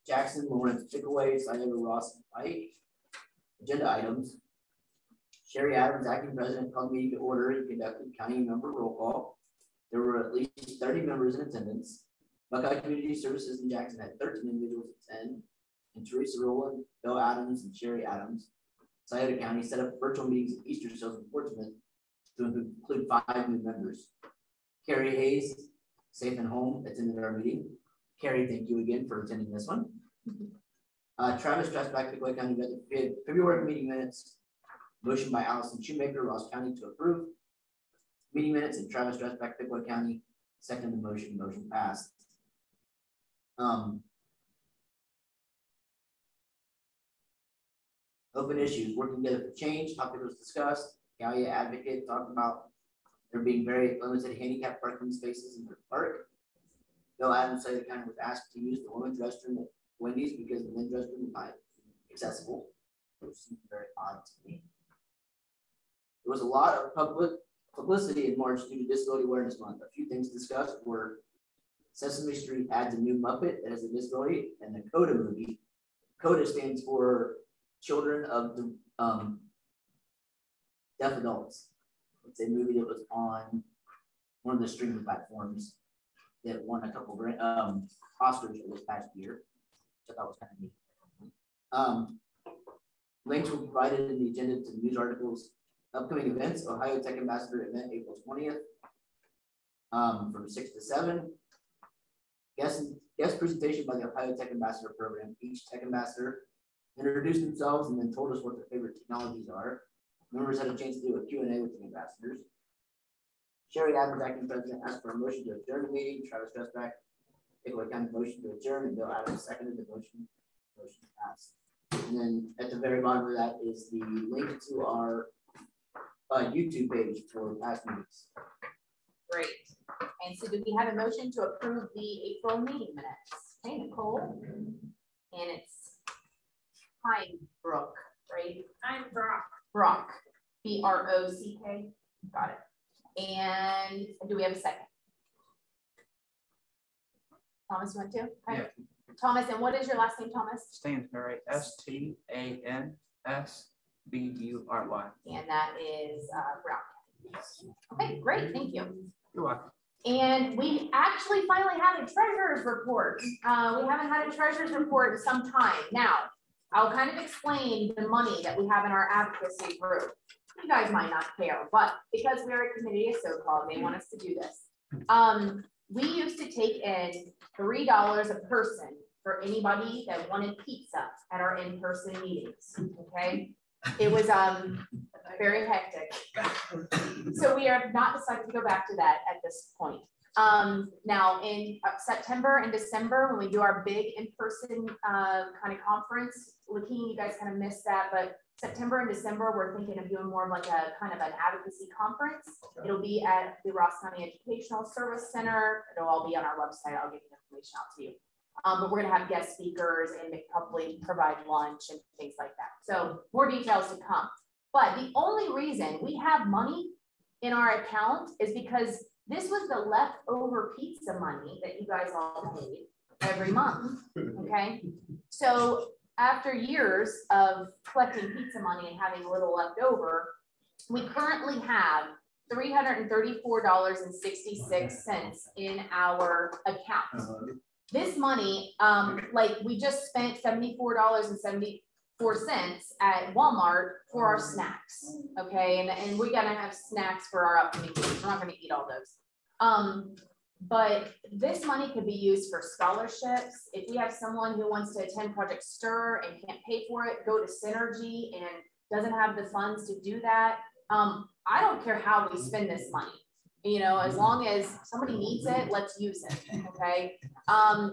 Jackson, Lawrence, Pickaway, Scioto, Ross, and Pike. Agenda items. Sherry Adams, acting president, called the meeting to order and conducted county member roll call. There were at least 30 members in attendance. Buckeye Community Services in Jackson had 13 individuals attend, and Teresa Rowland, Bill Adams, and Sherry Adams. Scioto County set up virtual meetings at Easter Sales in Portsmouth to include 5 new members. Carrie Hayes, safe and home, attended our meeting. Carrie, thank you again for attending this one. Travis Strasback, Pickaway County, got the February meeting minutes. Motion by Allison Shoemaker, Ross County to approve. Meeting minutes and Travis Strasback, Pickaway County. Second the motion passed. Open issues, working together for change, topic was discussed. Gallia Advocate talked about there being very limited handicap parking spaces in their park. Bill Adams said the county was asked to use the women's restroom at Wendy's because the men's restroom accessible, which seemed very odd to me. There was a lot of publicity in March due to Disability Awareness Month. A few things discussed were Sesame Street adds a new Muppet that has a disability, and the CODA movie. CODA stands for Children of the Deaf Adults. It's a movie that was on one of the streaming platforms that won a couple Oscars for this past year, which I thought was kind of neat. Links were provided in the agenda to news articles. Upcoming events: Ohio Tech Ambassador event April 20th from 6 to 7. Guest presentation by the Ohio Tech Ambassador Program. Each Tech Ambassador introduced themselves and then told us what their favorite technologies are. Members had a chance to do a Q&A with the ambassadors. Sherry Adams, acting president, asked for a motion to adjourn the meeting. Travis Dressback, Pickaway County motion to adjourn, and Bill Adams seconded the motion. Motion passed. And then at the very bottom of that is the link to our YouTube page for past meetings. Great. And so do we have a motion to approve the April meeting minutes? Okay, Nicole. And it's Brock, right? Brock. B-R-O-C-K. Got it. And do we have a second? Thomas, you want to? Okay. Yeah. Thomas, and what is your last name, Thomas? Stansbury, S-T-A-N-S-B-U-R-Y. And that is Brown. Okay, great, thank you. You're welcome. And we actually finally had a treasurer's report. We haven't had a treasurer's report in some time. Now, I'll kind of explain the money that we have in our advocacy group. You guys might not care, but because we're a committee, so-called, they want us to do this. We used to take in $3 a person for anybody that wanted pizza at our in-person meetings, okay? It was very hectic. So we are not decided to go back to that at this point. Now in September and December, when we do our big in-person kind of conference, you guys kind of missed that, but September and December, we're thinking of doing more of like a kind of an advocacy conference. It'll be at the Ross County Educational Service Center. It'll all be on our website. I'll get the information out to you. But we're gonna have guest speakers and probably provide lunch and things like that. So more details to come. But the only reason we have money in our account is because this was the leftover pizza money that you guys all paid every month, okay? So after years of collecting pizza money and having a little left over, we currently have $334.66 in our account. This money, like we just spent $74.74 at Walmart for our snacks, okay? And we gotta have snacks for our upcoming meetings. We're not gonna eat all those. But this money could be used for scholarships. If we have someone who wants to attend Project STIR and can't pay for it, go to Synergy and doesn't have the funds to do that. I don't care how we spend this money. You know, as long as somebody needs it, let's use it, okay?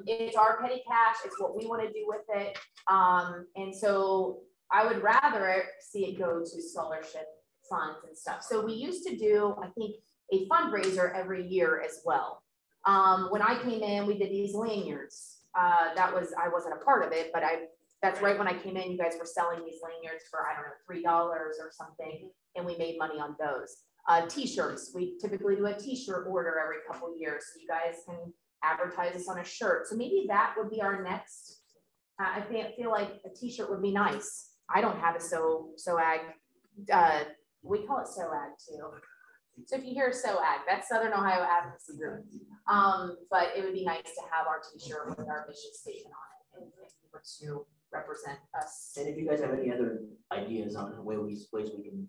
It's our petty cash, it's what we wanna do with it. And so I would rather see it go to scholarship funds and stuff. So we used to do, I think, a fundraiser every year as well. When I came in, we did these lanyards. I wasn't a part of it, but that's right when I came in, you guys were selling these lanyards for, I don't know, $3 or something, and we made money on those. T-shirts, we typically do a t-shirt order every couple of years, so you guys can advertise us on a shirt. So maybe that would be our next, I feel like a t-shirt would be nice. I don't have a SOAG, we call it SOAG too. So if you hear SOAG, that's Southern Ohio Advocacy Group. But it would be nice to have our t-shirt with our mission statement on it and to represent us. And if you guys have any other ideas on ways we can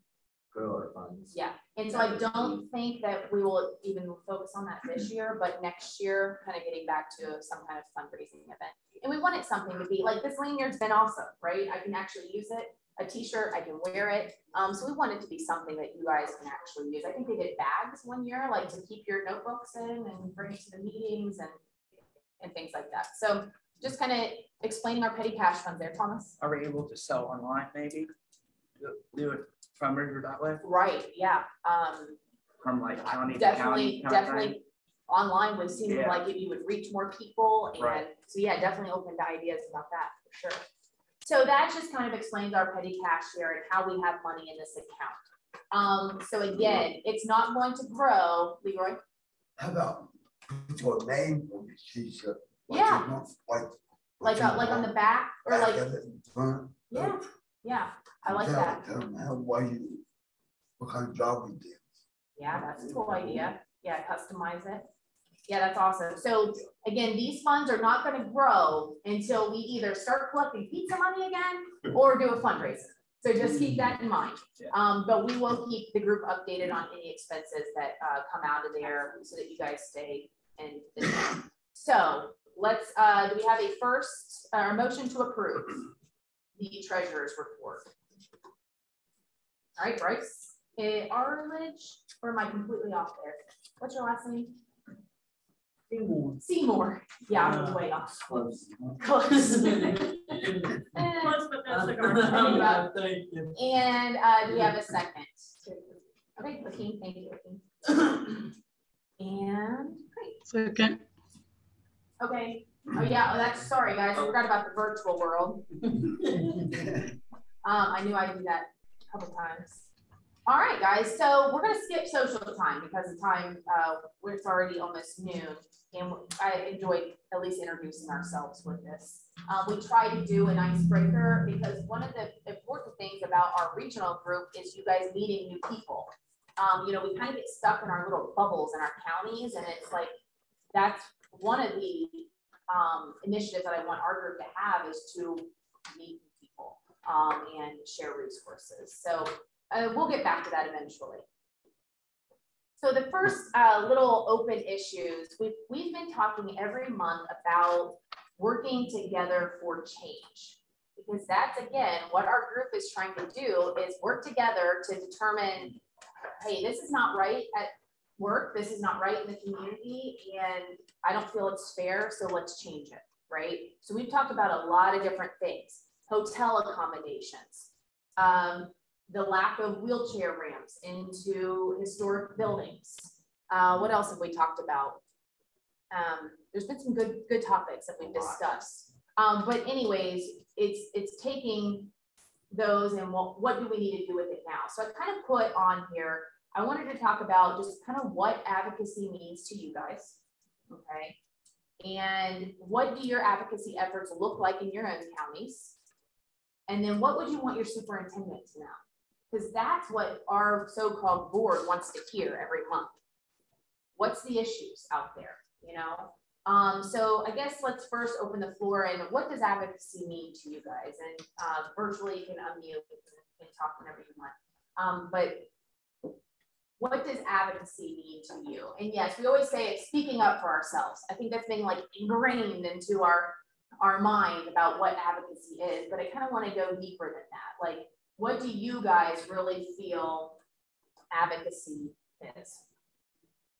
grow our funds. Yeah, and so I don't think that we will even focus on that this year, but next year, kind of getting back to some kind of fundraising event. And we wanted something to be like, this lanyard's been awesome, right? I can actually use it. A t-shirt, I can wear it. So we want it to be something that you guys can actually use. I think they did bags one year, like to keep your notebooks in and bring it to the meetings and things like that. So just kind of explaining our petty cash funds there, Thomas. Are we able to sell online maybe? Do it fundraiser that way? Right, yeah. From like county to definitely, county. definitely online would seem like if you would reach more people. And right. So yeah, definitely open to ideas about that for sure. So that just kind of explains our petty cash here and how we have money in this account. So again, it's not going to grow, Leroy. How about put your name on the t-shirt? Yeah. Like on the back or like, front. Yeah, yeah, I like that. Tell them what kind of job we did. Yeah, that's a cool idea. Yeah, customize it. Yeah, that's awesome. So again, these funds are not going to grow until we either start collecting pizza money again or do a fundraiser. So just keep that in mind. But we will keep the group updated on any expenses that come out of there so that you guys stay in. So let's, do we have a first motion to approve the treasurer's report? All right, Bryce, Arledge, or am I completely off there? What's your last name? Seymour. Yeah, I'm way off. Close. Close. Close, but no cigar. Thank you. And do we have a second? Okay, Joaquin, thank you, Joaquin. And great. Second. Okay. Oh yeah, that's sorry guys, I forgot about the virtual world. I knew I'd do that a couple times. All right, guys, so we're gonna skip social time because the time it's already almost noon, and I enjoyed at least introducing ourselves with this. We try to do an icebreaker because one of the important things about our regional group is you guys meeting new people. You know, we kind of get stuck in our little bubbles in our counties, and it's like that's one of the initiatives that I want our group to have is to meet people and share resources. So we'll get back to that eventually. So the first little open issues, we've been talking every month about working together for change, because that's again what our group is trying to do is work together to determine, hey, this is not right at work, this is not right in the community, and I don't feel it's fair, so let's change it, right? So we've talked about a lot of different things, hotel accommodations, the lack of wheelchair ramps into historic buildings. What else have we talked about? There's been some good topics that we've discussed. But anyways, it's taking those and what do we need to do with it now? So I kind of put on here, I wanted to talk about just kind of what advocacy means to you guys, okay? And what do your advocacy efforts look like in your own counties? And then what would you want your superintendent to know? Because that's what our so-called board wants to hear every month. What's the issues out there, you know? So I guess let's first open the floor and what does advocacy mean to you guys? And virtually you can unmute and talk whenever you want. But what does advocacy mean to you? And yes, we always say it's speaking up for ourselves. I think that's been like ingrained into our mind about what advocacy is, but I kind of want to go deeper than that. Like, what do you guys really feel advocacy is?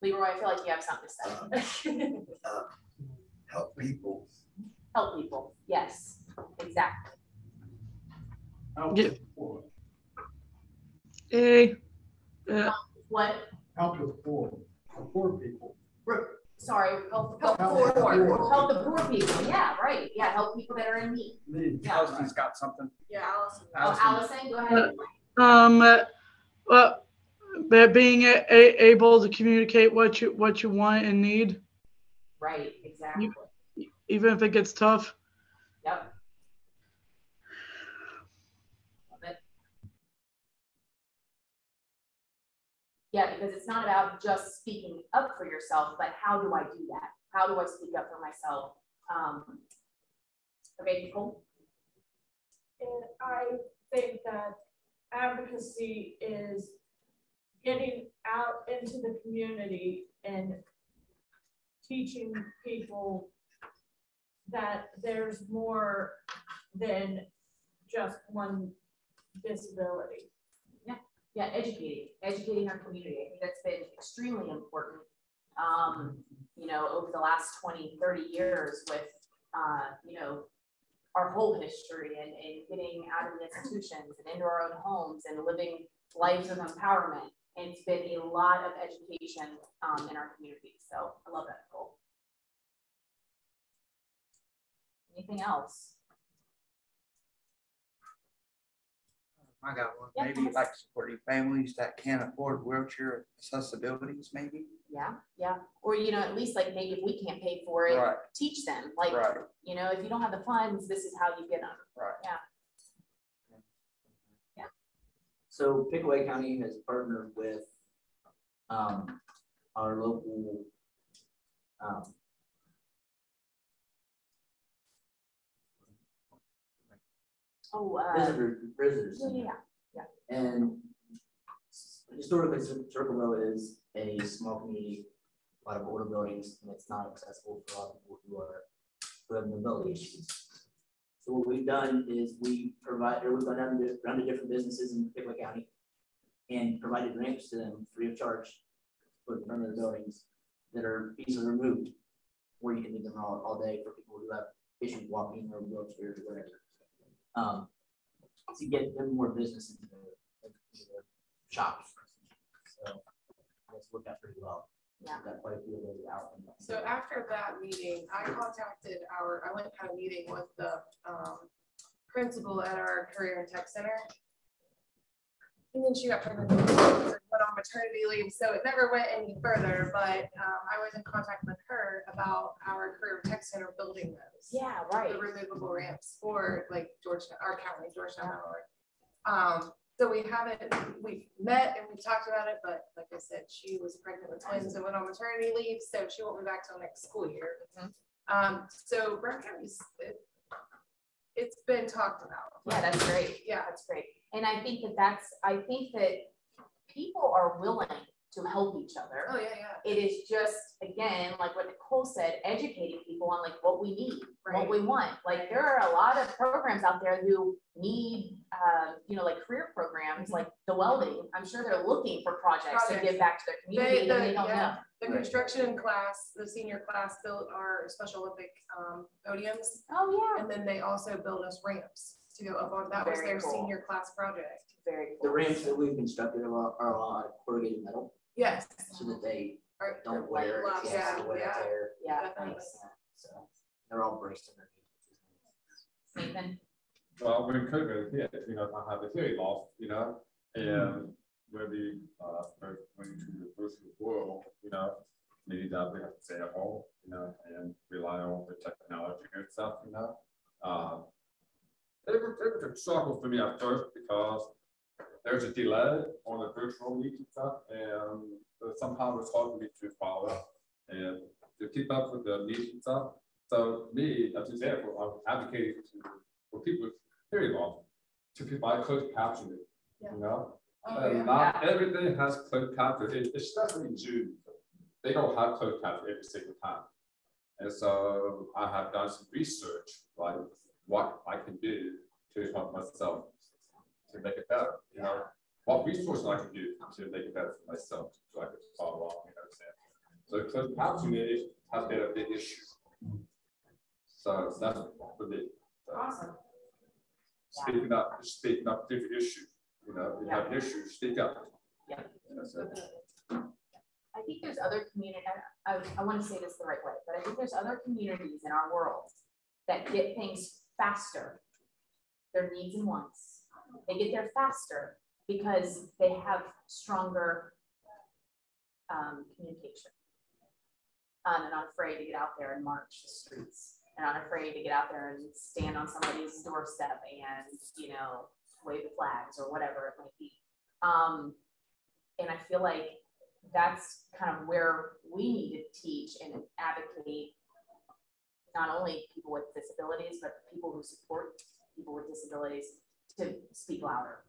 Leroy, I feel like you have something to say. Help people. Help people, yes, exactly. Help Yeah. the poor. Hey. What? Help the poor people. Sorry, help the poor people. Yeah, right. Yeah, help people that are in need. Yeah. Allison's got something. Yeah, Allison. Oh, Allison, go ahead. But being able to communicate what you want and need. Right, exactly. Even if it gets tough. Yep. Love it. Yeah, because it's not about just speaking up for yourself, but how do I do that? How do I speak up for myself? Okay, Nicole? And I think that advocacy is getting out into the community and teaching people that there's more than just one disability. Yeah, educating our community. I think that's been extremely important, you know, over the last 20, 30 years with, you know, our whole history and getting out of the institutions and into our own homes and living lives of empowerment. And it's been a lot of education in our community. So I love that, Nicole. Anything else? I got one. Yeah, Maybe like supporting families that can't afford wheelchair accessibilities, maybe. Yeah, yeah. Or, you know, at least like maybe if we can't pay for it, Right. teach them. Like, Right. you know, if you don't have the funds, this is how you get them. Right. Yeah. Yeah. So Pickaway County has partnered with our local visitors. Yeah. And historically, Circleville is a small community, a lot of older buildings, and it's not accessible for a lot of people who have mobility issues. So what we've done is we've gone down to different businesses in Pickaway County and provided ramps to them free of charge to put in front of the buildings that are easily removed, where you can leave them all day for people who have issues walking or wheelchairs or whatever. To get them more business into their shops. So it's worked out pretty well. Yeah. Got quite a few of those out. So after that meeting, I went had a meeting with the principal at our Career and Tech Center. And then she got pregnant and went on maternity leave, so it never went any further, but I was in contact with her about our Career and Tech Center building those. Yeah, right. The removable ramps for like Georgetown, our county, Georgetown, Illinois. So we've met and we've talked about it, but like I said, she was pregnant with twins and went on maternity leave, so she won't be back till next school year. So Brown County's, it's been talked about. Yeah, that's great. Yeah, that's great. And I think that people are willing to help each other. Oh yeah, yeah. It is just, again, like what Nicole said, educating people on like what we need, what we want. Like there are a lot of programs out there who need, you know, like career programs, like the welding. I'm sure they're looking for projects to give back to their community and they don't know. The construction class, the senior class built our Special Olympic podiums. Oh yeah. And then they also built us ramps to go up on. That was their senior class project. Very cool. The ramps that we've constructed are a lot of corrugated metal. Yes. So that they don't wear wear it. Yeah. So they're all braced underneath. Nathan? Well, when COVID hit, you know, I had a hearing loss, you know, and when we went into the first world, you know, meaning that we have to stay at home, you know, and rely on the technology and stuff, you know. It was a struggle for me at first because there's a delay on the virtual meeting stuff, and somehow it's hard for me to follow and to keep up with the meeting stuff. So me, as an example, I'm advocating for people with hearing loss to provide closed captioning. You know, not everything has closed captioning, especially in Zoom. They don't have closed captioning every single time, and so I have done some research, like what I can do to help myself to make it better. You know, what resources I can do to make it better for myself, so I can follow along. You know, so closed captioning has been a big issue. So that's for me. So, awesome. Speaking up different issues. You know, you have issues, speak up. Yeah. I think there's other communities, I want to say this the right way, but I think there's other communities in our world that get things faster, their needs and wants. They get there faster because they have stronger communication. And not afraid to get out there and march the streets, and not afraid to get out there and stand on somebody's doorstep and, you know, wave the flags or whatever it might be. And I feel like that's kind of where we need to teach and advocate not only people with disabilities, but people who support people with disabilities to speak louder,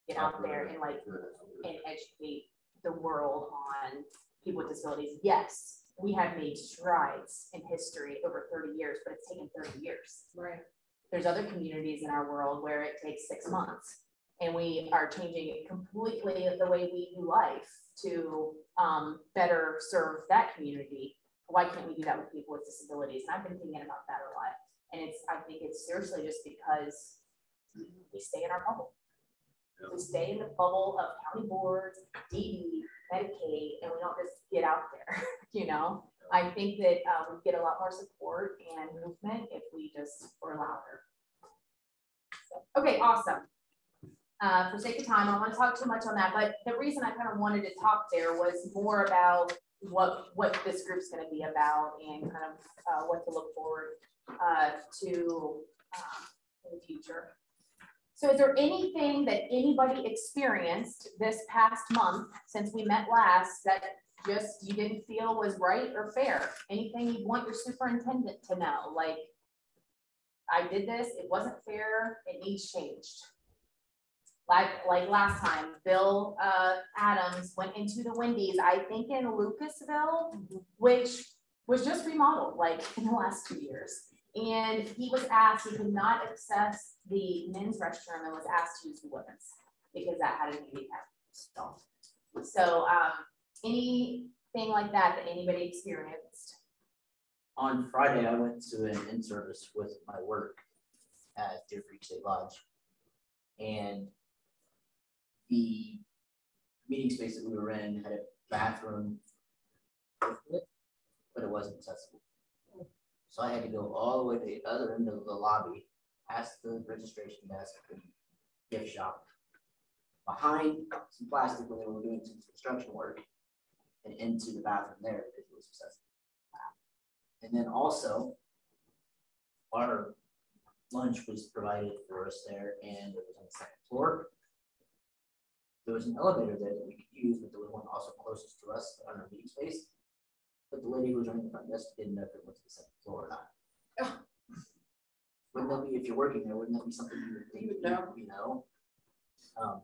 get out there and and educate the world on people with disabilities. Yes, we have made strides in history over 30 years, but it's taken 30 years. Right. There's other communities in our world where it takes 6 months, and we are changing it completely the way we do life to better serve that community. Why can't we do that with people with disabilities? And I've been thinking about that a lot. And I think it's seriously just because we stay in our bubble. We stay in the bubble of county boards, DD, Medicaid, and we don't just get out there, you know? I think that we get a lot more support and movement if we just were louder. So, okay, awesome. for sake of time, I don't want to talk too much on that, but the reason I kind of wanted to talk there was more about what this group's going to be about and kind of what to look forward to in the future. So is there anything that anybody experienced this past month since we met last that just you didn't feel was right or fair? Anything you want your superintendent to know? Like, I did this, it wasn't fair, it needs changed. Like last time, Bill Adams went into the Wendy's, I think in Lucasville, which was just remodeled like in the last 2 years. And he was asked, he could not access the men's restroom and was asked to use the women's because that had a handicap stall. So anything like that that anybody experienced? On Friday, I went to an in-service with my work at Deer Creek State Lodge. And the meeting space that we were in had a bathroom, but it wasn't accessible. So I had to go all the way to the other end of the lobby, past the registration desk and gift shop, behind some plastic where they were doing some construction work, and into the bathroom there because it was accessible. And then also, our lunch was provided for us there, and it was on the second floor. There was an elevator there that we could use, but there was one also closest to us on our meeting space. But the lady who was running the front desk didn't know if it went to the second floor or not. Wouldn't that be, if you're working there, wouldn't that be something you would think you know? So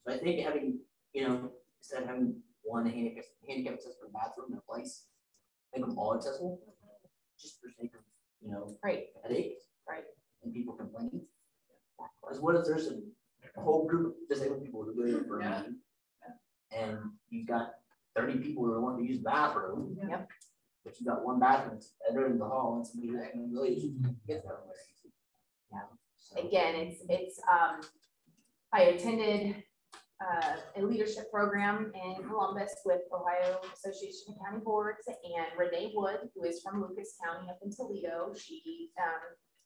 I think having, instead of having one handicap accessible bathroom in a place, make them all accessible, just for sake of, headache, right? And people complaining. Because what if there's a whole group of disabled people who go there for a meeting, and you've got 30 people who want to use the bathroom, but you got one bathroom that's better in the hall, and somebody that can really get there. So. Again, it's I attended a leadership program in Columbus with Ohio Association of County Boards, and Renee Wood, who is from Lucas County up in Toledo, she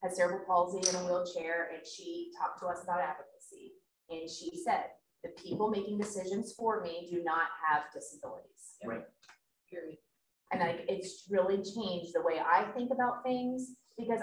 has cerebral palsy in a wheelchair, and she talked to us about advocacy. And she said, the people making decisions for me do not have disabilities. Right. Period. And it's really changed the way I think about things, because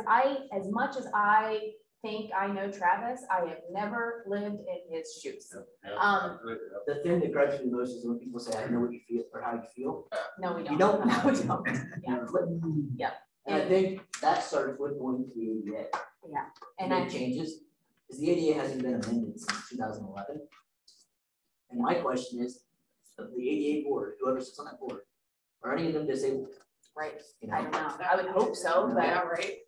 as much as I think I know Travis, I have never lived in his shoes. The thing that gripes me most is when people say, I know what you feel or how you feel. No, we don't. You don't. No, we don't. Yeah. And I think that starts with going to the ADA. Yeah. And that changes, because the ADA hasn't been amended since 2011. And my question is, of the ADA board, whoever sits on that board, are any of them disabled? Right. I don't know. I would hope so, but right.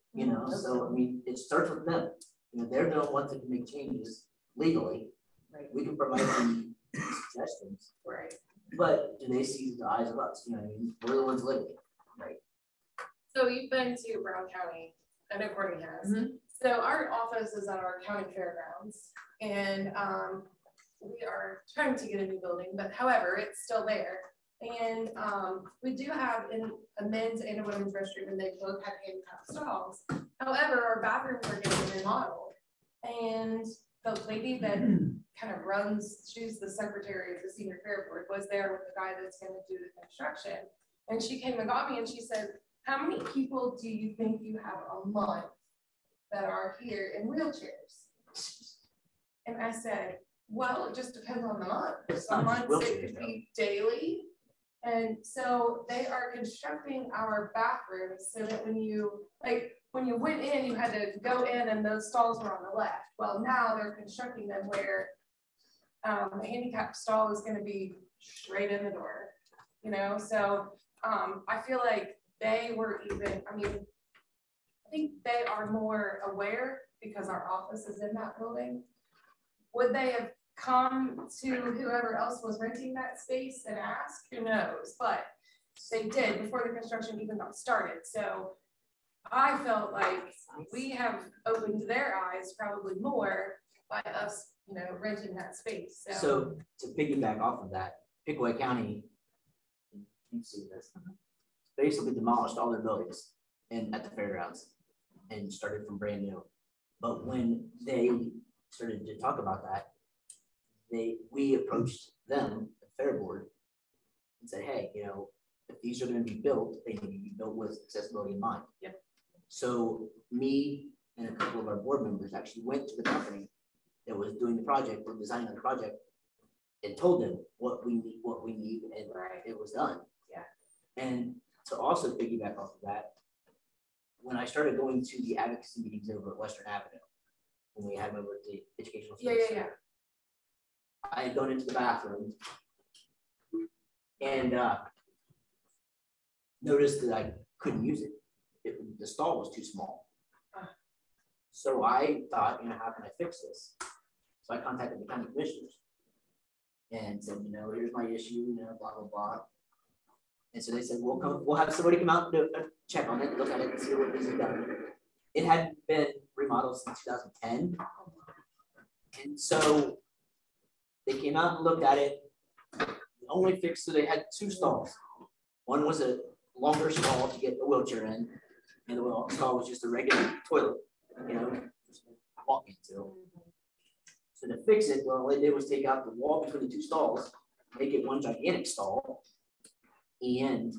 So I mean, it starts with them. They're the ones that can make changes legally. Right. We can provide them suggestions. Right. But do they see the eyes of us? We're the ones living. Right. So you've been to Brown County, I know Courtney has. So our office is at our county fairgrounds, and we are trying to get a new building, but however, it's still there. And we do have in a men's and a women's restroom, and they both have handicap stalls. However, our bathrooms are getting remodeled, and the lady that kind of runs, she's the secretary of the senior fair board, was there with the guy that's going to do the construction. And she came and got me, and she said, how many people do you think you have a month that are here in wheelchairs? And I said, well, it just depends on the month. Some months it could be daily. And so they are constructing our bathrooms so that when you went in, you had to go in and those stalls were on the left. Well, now they're constructing them where a handicap stall is going to be straight in the door, So I feel like they were even, I think they are more aware because our office is in that building. Would they have come to whoever else was renting that space and ask? Who knows? But they did before the construction even got started. So I felt like we have opened their eyes probably more by us, renting that space. So to piggyback off of that, Pickaway County, you've seen this, basically demolished all their buildings at the fairgrounds and started from brand new. But when they started to talk about that, we approached them, the Fair Board, and said, hey, you know, if these are going to be built, they need to be built with accessibility in mind. Yep. So me and a couple of our board members actually went to the company that was doing the project or designing the project and told them what we need, and it was done. Yeah. And to also piggyback off of that, when I started going to the advocacy meetings over at Western Avenue, when we had them over at the educational center, I had gone into the bathroom and noticed that I couldn't use it. The stall was too small. So I thought, you know, how can I fix this? So I contacted the county commissioners and said, you know, here's my issue, you know, blah, blah, blah. And so they said, we'll have somebody come out and do a check on it, look at it and see what this is done. It hadn't been remodeled since 2010. And so they came out and looked at it. The only fix, so they had two stalls. One was a longer stall to get the wheelchair in, and the stall was just a regular toilet, you know, just walk into. So to fix it, well, all they did was take out the wall between the two stalls, make it one gigantic stall, and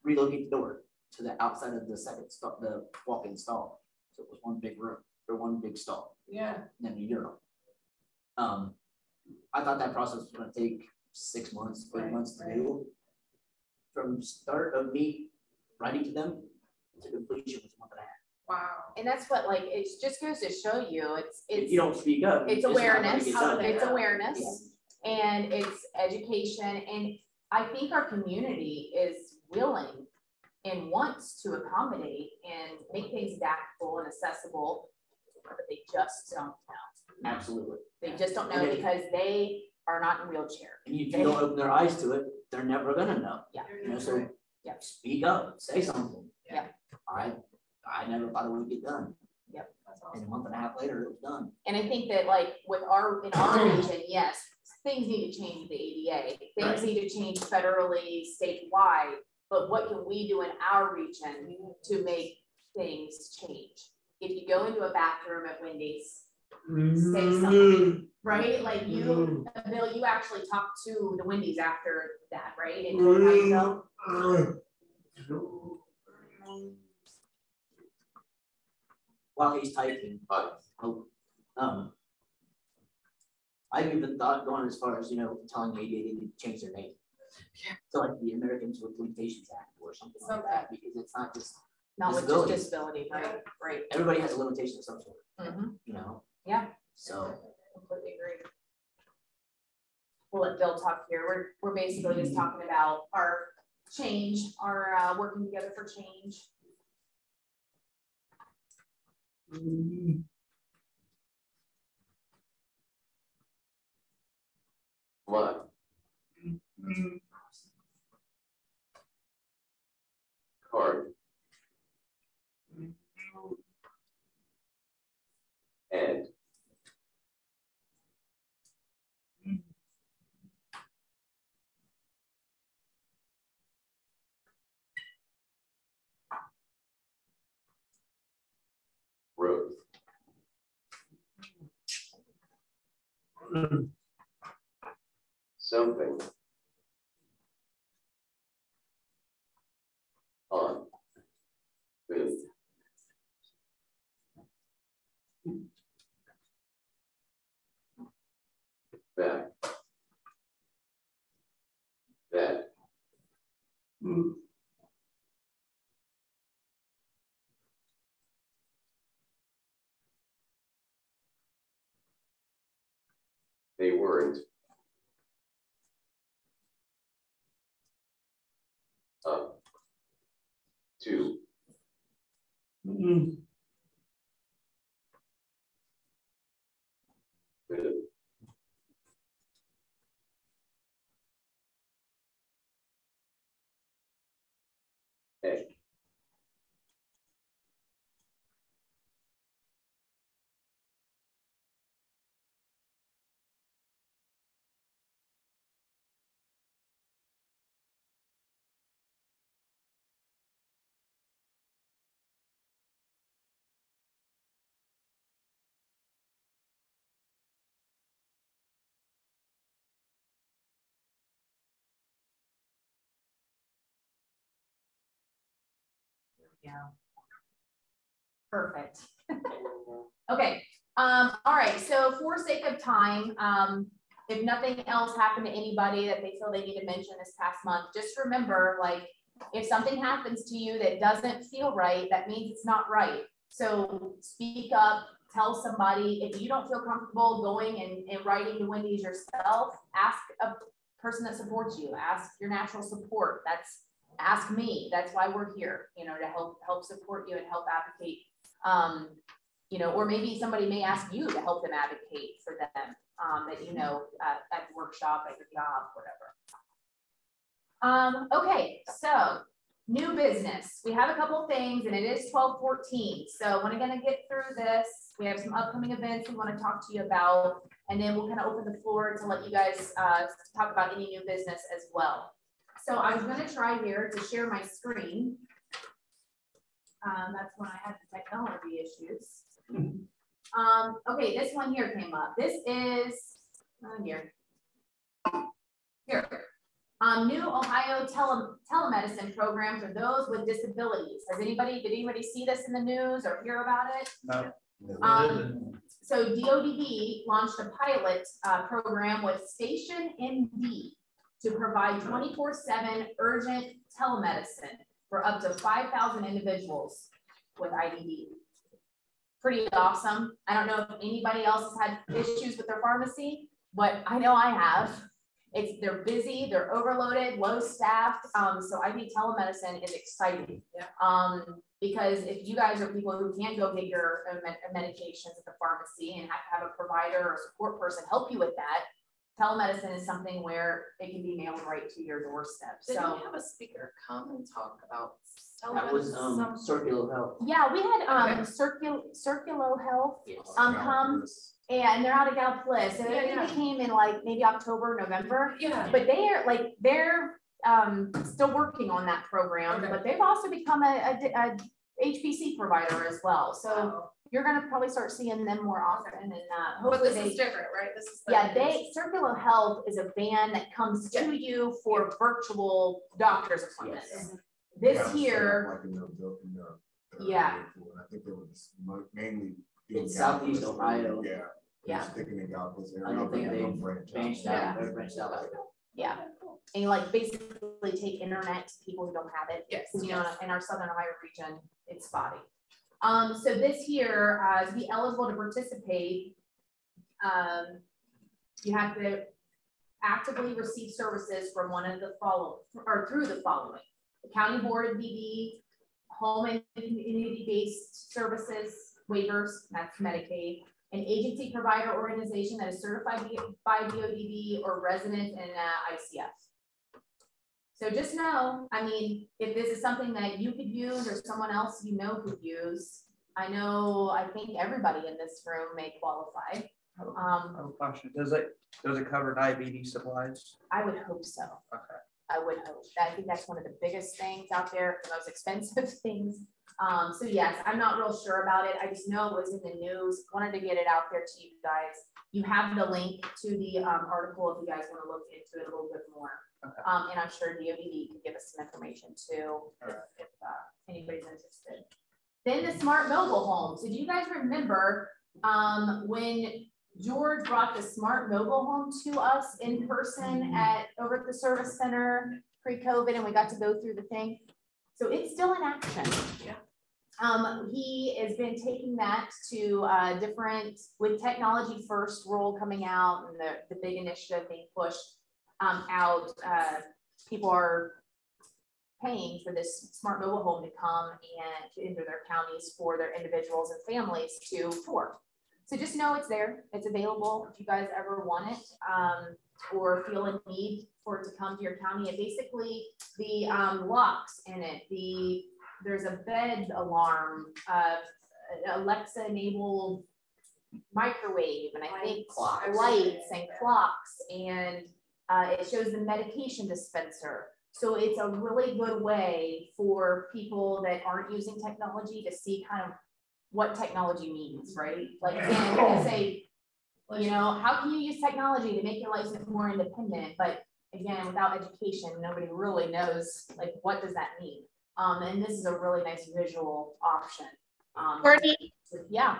relocate the door to the outside of the second stall, the walk-in stall. So it was one big room or one big stall. Yeah. And then a urinal. I thought that process was going to take 6 months, 8 months to do. From start of me writing to them to completion was a month and a half. Wow. And that's what, like, it just goes to show you, it's if you don't speak up, it's awareness, it's awareness, yeah. And it's education. And I think our community is willing and wants to accommodate and make things adaptable and accessible, but they just don't know. Absolutely. They just don't know because they are not in a wheelchair. And if you don't open their eyes to it, they're never gonna know. Yeah. You know, so yeah. Speak up, say something. Yeah. I never thought it would get done. Yep. That's awesome. And a month and a half later, it was done. And I think that, like, in our region, yes, things need to change with the ADA. Things need to change federally, statewide. But what can we do in our region to make things change? If you go into a bathroom at Wendy's, say something, right? Like you, Bill, you actually talked to the Wendy's after that, right? And told how you felt? While he's typing, I've even thought going as far as, you know, telling the ADA they need to change their name. Yeah. So like the Americans with Limitations Act or something like that, because it's not just with just disability, right? Right. Everybody has a limitation of some sort. You know? Yeah. So completely agree. We'll let Bill talk here. We're basically just talking about our change, our working together for change. What? Card. Ed. Rose. Something. On. Food. Back. That. They weren't. Up. Two. Good. Hey. Yeah. Perfect. Okay. All right. So for sake of time, if nothing else happened to anybody that they feel they need to mention this past month, just remember, like, if something happens to you that doesn't feel right, that means it's not right. So speak up, tell somebody. If you don't feel comfortable going and writing to Wendy's yourself, ask a person that supports you, ask your natural support. Ask me. That's why we're here, you know, to help support you and help advocate. You know, or maybe somebody may ask you to help them advocate for them, that, you know, at the workshop, at your job, whatever. Okay, so new business. We have a couple things, and it is 12:14. So we're gonna get through this. We have some upcoming events we want to talk to you about, and then we'll kind of open the floor to let you guys talk about any new business as well. So I was going to try here to share my screen. That's when I had the technology issues. Okay, this one here came up. This is here. New Ohio Telemedicine Programs for those with disabilities. Did anybody see this in the news or hear about it? No. So DODB launched a pilot program with Station MD to provide 24/7 urgent telemedicine for up to 5,000 individuals with IDD. Pretty awesome. I don't know if anybody else has had issues with their pharmacy, but I know I have. They're busy, they're overloaded, low staffed. So I think telemedicine is exciting. Yeah. Because if you guys are people who can't go get your medications at the pharmacy and have to have a provider or support person help you with that, telemedicine is something where it can be mailed right to your doorstep. Did so we have a speaker come and talk about telemedicine? That was Circular Health. Yeah, we had Circular Health come, and they're out of Gallup-Bliss, and I think they came in like maybe October, November. Yeah. But they're still working on that program, but they've also become a HPC provider as well. So you're gonna probably start seeing them more often, and hopefully but this is different, right? This is Circular Health is a van that comes to you for virtual doctor's appointments. Yes. This here, I think they were just mainly in Southeast Ohio. Yeah. Sticking in Gallup-Bliss area. I don't think they branched out. Yeah. And like basically take internet to people who don't have it. Yes. You know, in our Southern Ohio region, it's spotty. So this here, to be eligible to participate, you have to actively receive services from one of the following, or through the following: the County Board of DD, home and community-based services waivers, that's Medicaid, an agency provider organization that is certified by DODB, or resident in ICF. So just know, I mean, if this is something that you could use or someone else you know could use, I think everybody in this room may qualify. I have a question. Does it cover diabetes supplies? I would hope so. Okay. I would hope. I think that's one of the biggest things out there, the most expensive things. So yes, I'm not real sure about it. I just know it was in the news. Wanted to get it out there to you guys. You have the link to the article if you guys want to look into it a little bit more. Okay. And I'm sure DODB can give us some information too, if anybody's interested. Then the smart mobile homes. So do you guys remember when George brought the smart mobile home to us in person over at the service center pre-COVID, and we got to go through the thing? So it's still in action. Yeah. He has been taking that to with Technology First rule coming out and the big initiative being pushed out. People are paying for this smart mobile home to come and enter their counties for their individuals and families to tour. So just know it's there. It's available if you guys ever want it or feel a need for it to come to your county. And basically the locks in it, there's a bed alarm, Alexa enabled microwave, and I think lights and clocks, and it shows the medication dispenser. So it's a really good way for people that aren't using technology to see kind of what technology means, right? Like, again, we're gonna say, you know, how can you use technology to make your life more independent? But again, without education, nobody really knows, like, what does that mean? And this is a really nice visual option. Courtney? Yeah.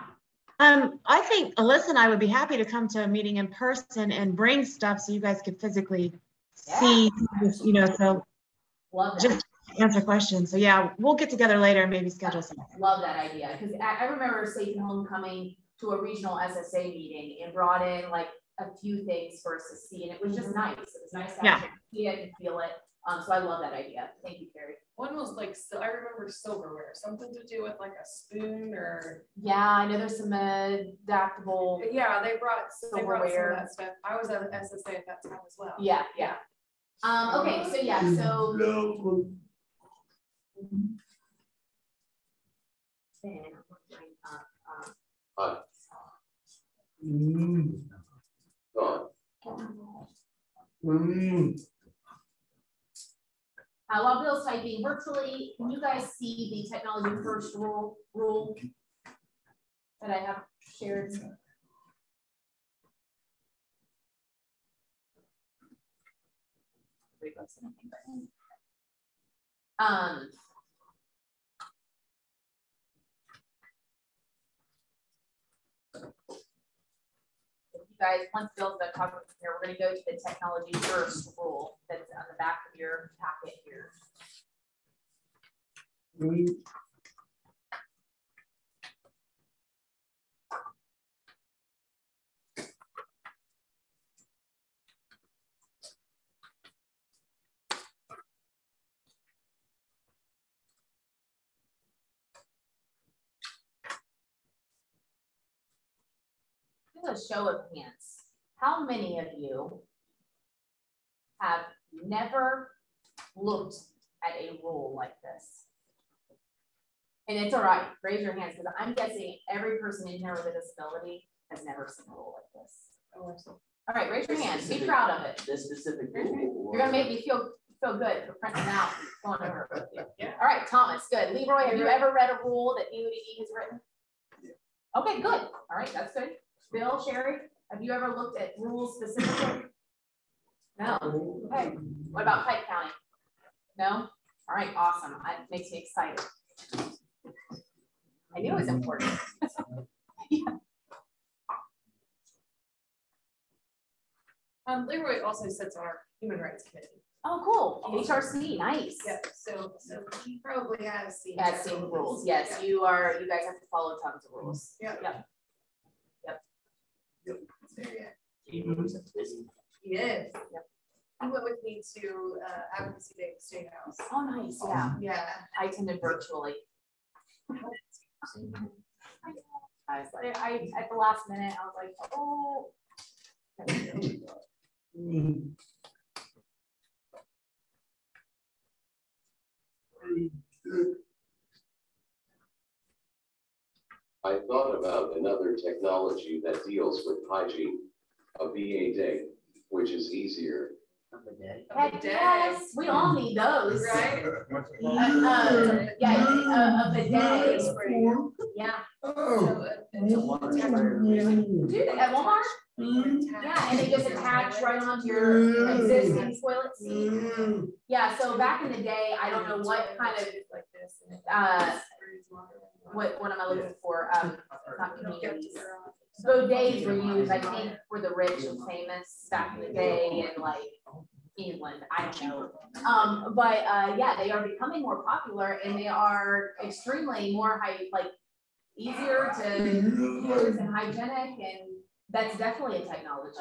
I think Alyssa and I would be happy to come to a meeting in person and bring stuff so you guys could physically see, you know, so just answer questions. So yeah, we'll get together later and maybe schedule something. Love that idea, because I remember Safe and Home coming to a regional SSA meeting and brought in like a few things for us to see, and it was just nice. It was nice to actually see it and feel it. So I love that idea. Thank you, Carrie. One was like, I remember silverware, something to do with like a spoon or. Yeah, I know there's some adaptable. Yeah, they brought some of silverware. that stuff. I was at SSA at that time as well. Yeah, yeah. Okay, so yeah, so. While Bill's typing virtually, can you guys see the technology first rule that I have shared? Guys, once Bill's done talking here, we're going to go to the technology first rule that's on the back of your packet here. A show of hands. How many of you have never looked at a rule like this? And it's all right, raise your hands, because I'm guessing every person in here with a disability has never seen a rule like this. All right, raise your hands. Be proud of it. This specific rule. You're gonna make me feel good for printing out, going over it with you. Yeah. All right, Thomas, good. Leroy, have you ever read a rule that UDE has written? Yeah. Okay, good. All right, that's good. Bill, Sherry, have you ever looked at rules specifically? No. Okay. What about Pike County? No? All right, awesome. That makes me excited. I knew it was important. Yeah. Leroy also sits on our Human Rights Committee. Oh, cool. HRC, nice. Yeah, so he probably has seen rules. Yes, yeah. You guys have to follow tons of rules. Yeah. Yep. He is. Yep. He went with me to Advocacy Day at the State House. Oh, nice. Yeah. Yeah. I attended virtually. I was like, at the last minute, I was like, oh. I thought about another technology that deals with hygiene, a VA day, which is easier. Heck yes, we all need those. Right? Yeah, a bidet. Yeah. Do they at Walmart? Yeah, and they just attach right onto your existing toilet seat. Yeah, so back in the day, I don't know what kind of like this. What am I looking for? Not communities. Bidets were used, I think, for the rich and famous back in the day in like England. I don't know. But yeah, they are becoming more popular and they are extremely more easier to use and hygienic, and that's definitely a technology.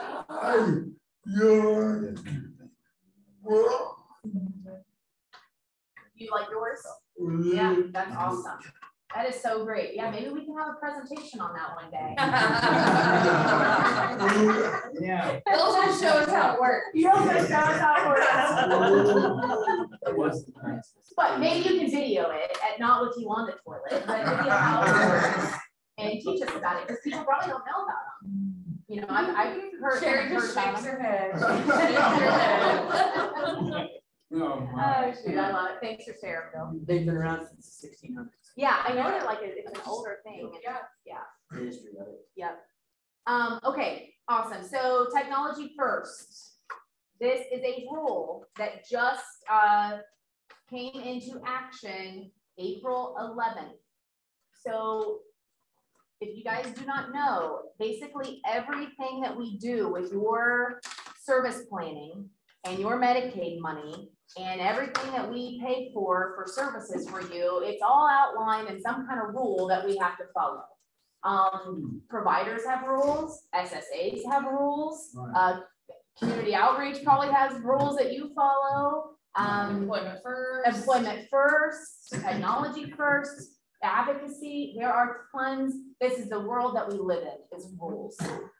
You like yours? Yeah, that's awesome. That is so great. Yeah, maybe we can have a presentation on that one day. Yeah. Bill's gonna show us how it works. You're gonna show us how it works. But maybe you can video it at not with you on the toilet, but video how it works and teach us about it, because people probably don't know about them. You know, I've heard. Sherry just shakes her head. Oh, shoot, I love it. Thanks for sharing, Bill. They've been around since the 1600s. Yeah, I know that it's an older thing. Yeah. Yeah. The history of it. Yep. Okay, awesome. So technology first. This is a rule that just came into action April 11th. So if you guys do not know, basically everything that we do with your service planning and your Medicaid money and everything that we pay for services for you, it's all outlined in some kind of rule that we have to follow. Providers have rules, SSAs have rules, community outreach probably has rules that you follow. Employment first, technology first, advocacy. There are tons. This is the world that we live in, is rules.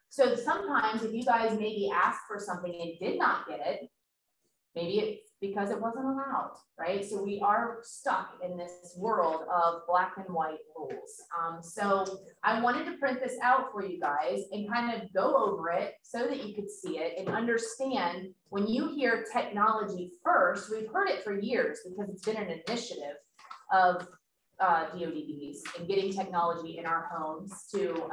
So sometimes if you guys maybe asked for something and did not get it, maybe it's because it wasn't allowed, right? So we are stuck in this world of black and white rules. So I wanted to print this out for you guys and kind of go over it so that you could see it and understand when you hear technology first, we've heard it for years because it's been an initiative of DODBs and getting technology in our homes to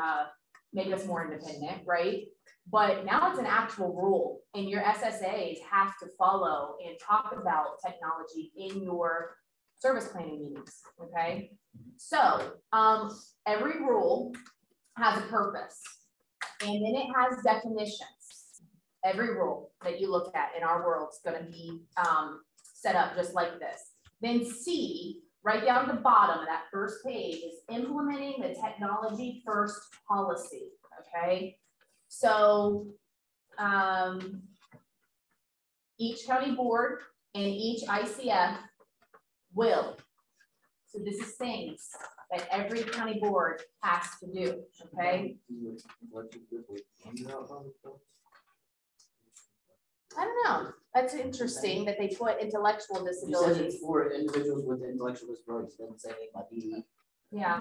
make us more independent, right? But now it's an actual rule and your SSAs have to follow and talk about technology in your service planning meetings, okay? So every rule has a purpose and then it has definitions. Every rule that you look at in our world is gonna be set up just like this. Then C, right down at the bottom of that first page is implementing the technology first policy, okay? So each county board and each ICF will. So this is things that every county board has to do, okay? I don't know. That's interesting that they put intellectual disabilities. You said it's for individuals with intellectual disabilities. It doesn't say anything about DD. Yeah.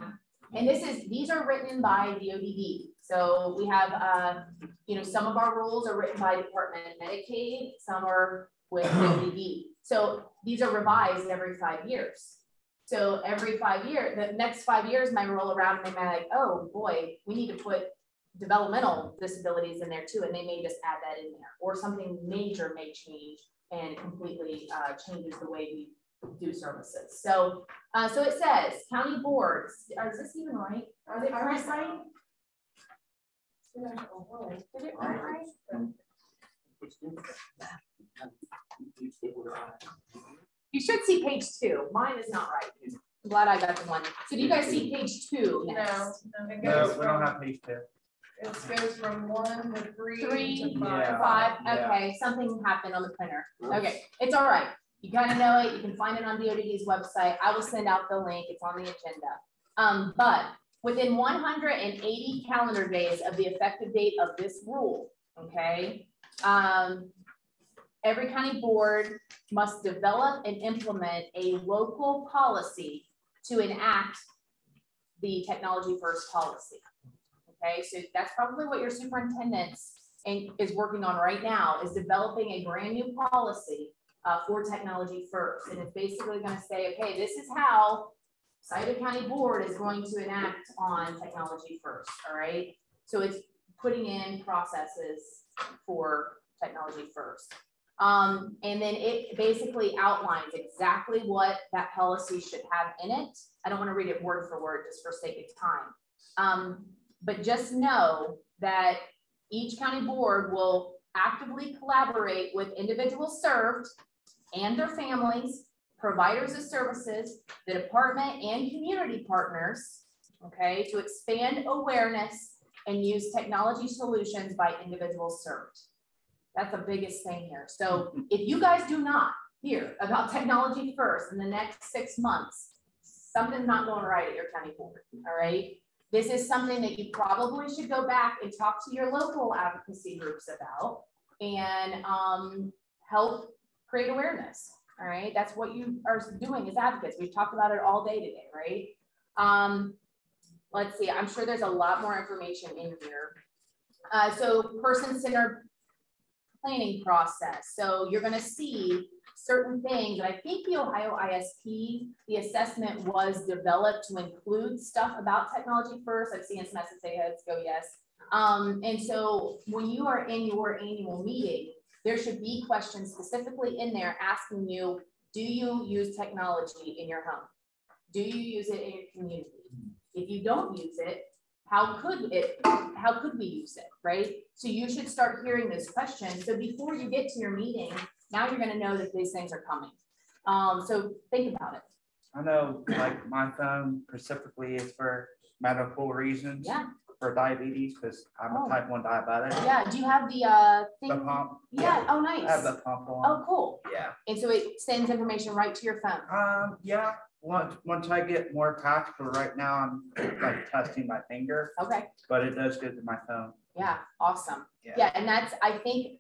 And these are written by DODB. So we have, you know, some of our rules are written by Department of Medicaid, some are with DODB. So these are revised every 5 years. So every 5 years, the next 5 years might roll around and they might like, oh boy, we need to put developmental disabilities in there too. And they may just add that in there or something major may change and completely changes the way we do services. So so it says county boards, is this even right? Are they right? Did it print right? You should see page 2. Mine is not right. I'm glad I got the one. So do you guys see page 2 next? No, we don't have page 2. It goes from 1 to 3 to 5. Yeah. 5. Okay, Yeah. Something happened on the printer. Okay, it's all right. You kind of know it. You can find it on DOD's website. I will send out the link. It's on the agenda. But within 180 calendar days of the effective date of this rule, okay, every county board must develop and implement a local policy to enact the technology first policy. Okay, so that's probably what your superintendent is working on right now, is developing a brand new policy for technology first. And it's basically going to say, okay, this is how Scioto County Board is going to enact on technology first. All right. So it's putting in processes for technology first. And then it basically outlines exactly what that policy should have in it. I don't want to read it word for word just for sake of time. But just know that each county board will actively collaborate with individuals served and their families, providers of services, the department and community partners, okay, to expand awareness and use technology solutions by individuals served. That's the biggest thing here. So if you guys do not hear about technology first in the next 6 months, something's not going right at your county board, all right? This is something that you probably should go back and talk to your local advocacy groups about and help create awareness. All right, that's what you are doing as advocates. We've talked about it all day today, right? Let's see, I'm sure there's a lot more information in here. So person-centered planning process. So you're gonna see certain things, and I think the Ohio ISP, the assessment was developed to include stuff about technology first. I've seen some SSA heads go yes. And so when you are in your annual meeting, there should be questions specifically in there asking you, Do you use technology in your home? Do you use it in your community? If you don't use it, how could we use it, right? So you should start hearing those questions. So before you get to your meeting, now you're gonna know that these things are coming. So think about it. I know, like my phone specifically is for medical reasons. Yeah. For diabetes, because I'm a type 1 diabetic. Yeah, do you have the thing? The pump. Yeah, oh, nice. I have the pump on. Oh, cool. Yeah. And so it sends information right to your phone? Yeah, once I get more practical, right now I'm like testing my finger. Okay. But it does go to my phone. Yeah, awesome. Yeah, and that's, I think,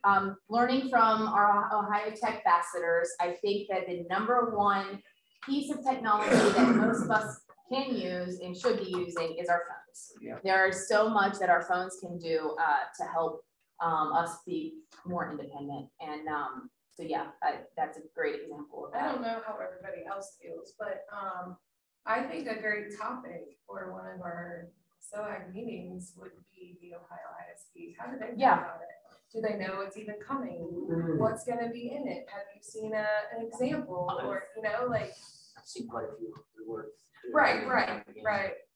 learning from our Ohio Tech ambassadors, I think that the #1 piece of technology that most of us can use and should be using is our phones. Yeah. There is so much that our phones can do to help us be more independent. And so yeah, that's a great example of that. I don't know how everybody else feels, but I think a great topic for one of our SOAG meetings would be the Ohio ISP. How do they feel about it? Do they know it's even coming? What's going to be in it? Have you seen an example, or like? I've seen quite a few words. Right.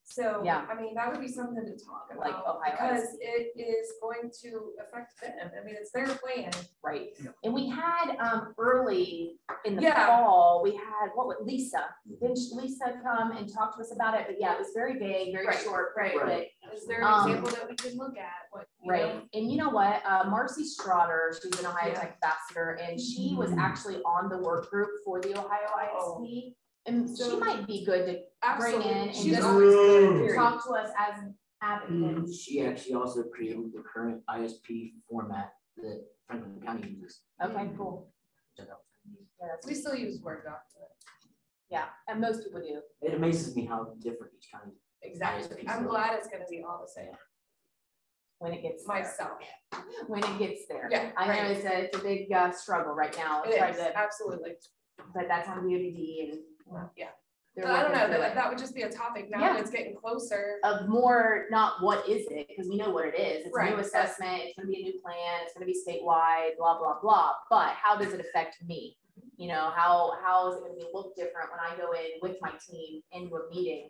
So, yeah, I mean, that would be something to talk about, like Ohio because it is going to affect them. I mean, it's their plan. Right. And we had early in the fall, we had Lisa. Didn't Lisa come and talk to us about it? But yeah, it was very vague, very short, very quick. Is there an example that we can look at? What, know? And you know what? Marcy Strotter, she's an Ohio Tech ambassador, and she was actually on the work group for the Ohio ISP. And so she might be good to bring in and just talk to us as an advocate. She actually also created the current ISP format that Franklin County uses. Okay, cool. We still use Word document. Yeah, and most people do. It amazes me how different each county. Exactly. I'm glad it's going to be all the same. When it gets myself. When it gets there. Yeah, I know it's a big struggle right now. It is, absolutely. But that's on BODD and yeah. I don't know, that would just be a topic now that it's getting closer. Of more, not what is it, because we know what it is. It's a new Right. assessment, it's gonna be a new plan, it's gonna be statewide, blah, blah, blah. But how does it affect me? You know, how is it gonna be look different when I go in with my team into a meeting?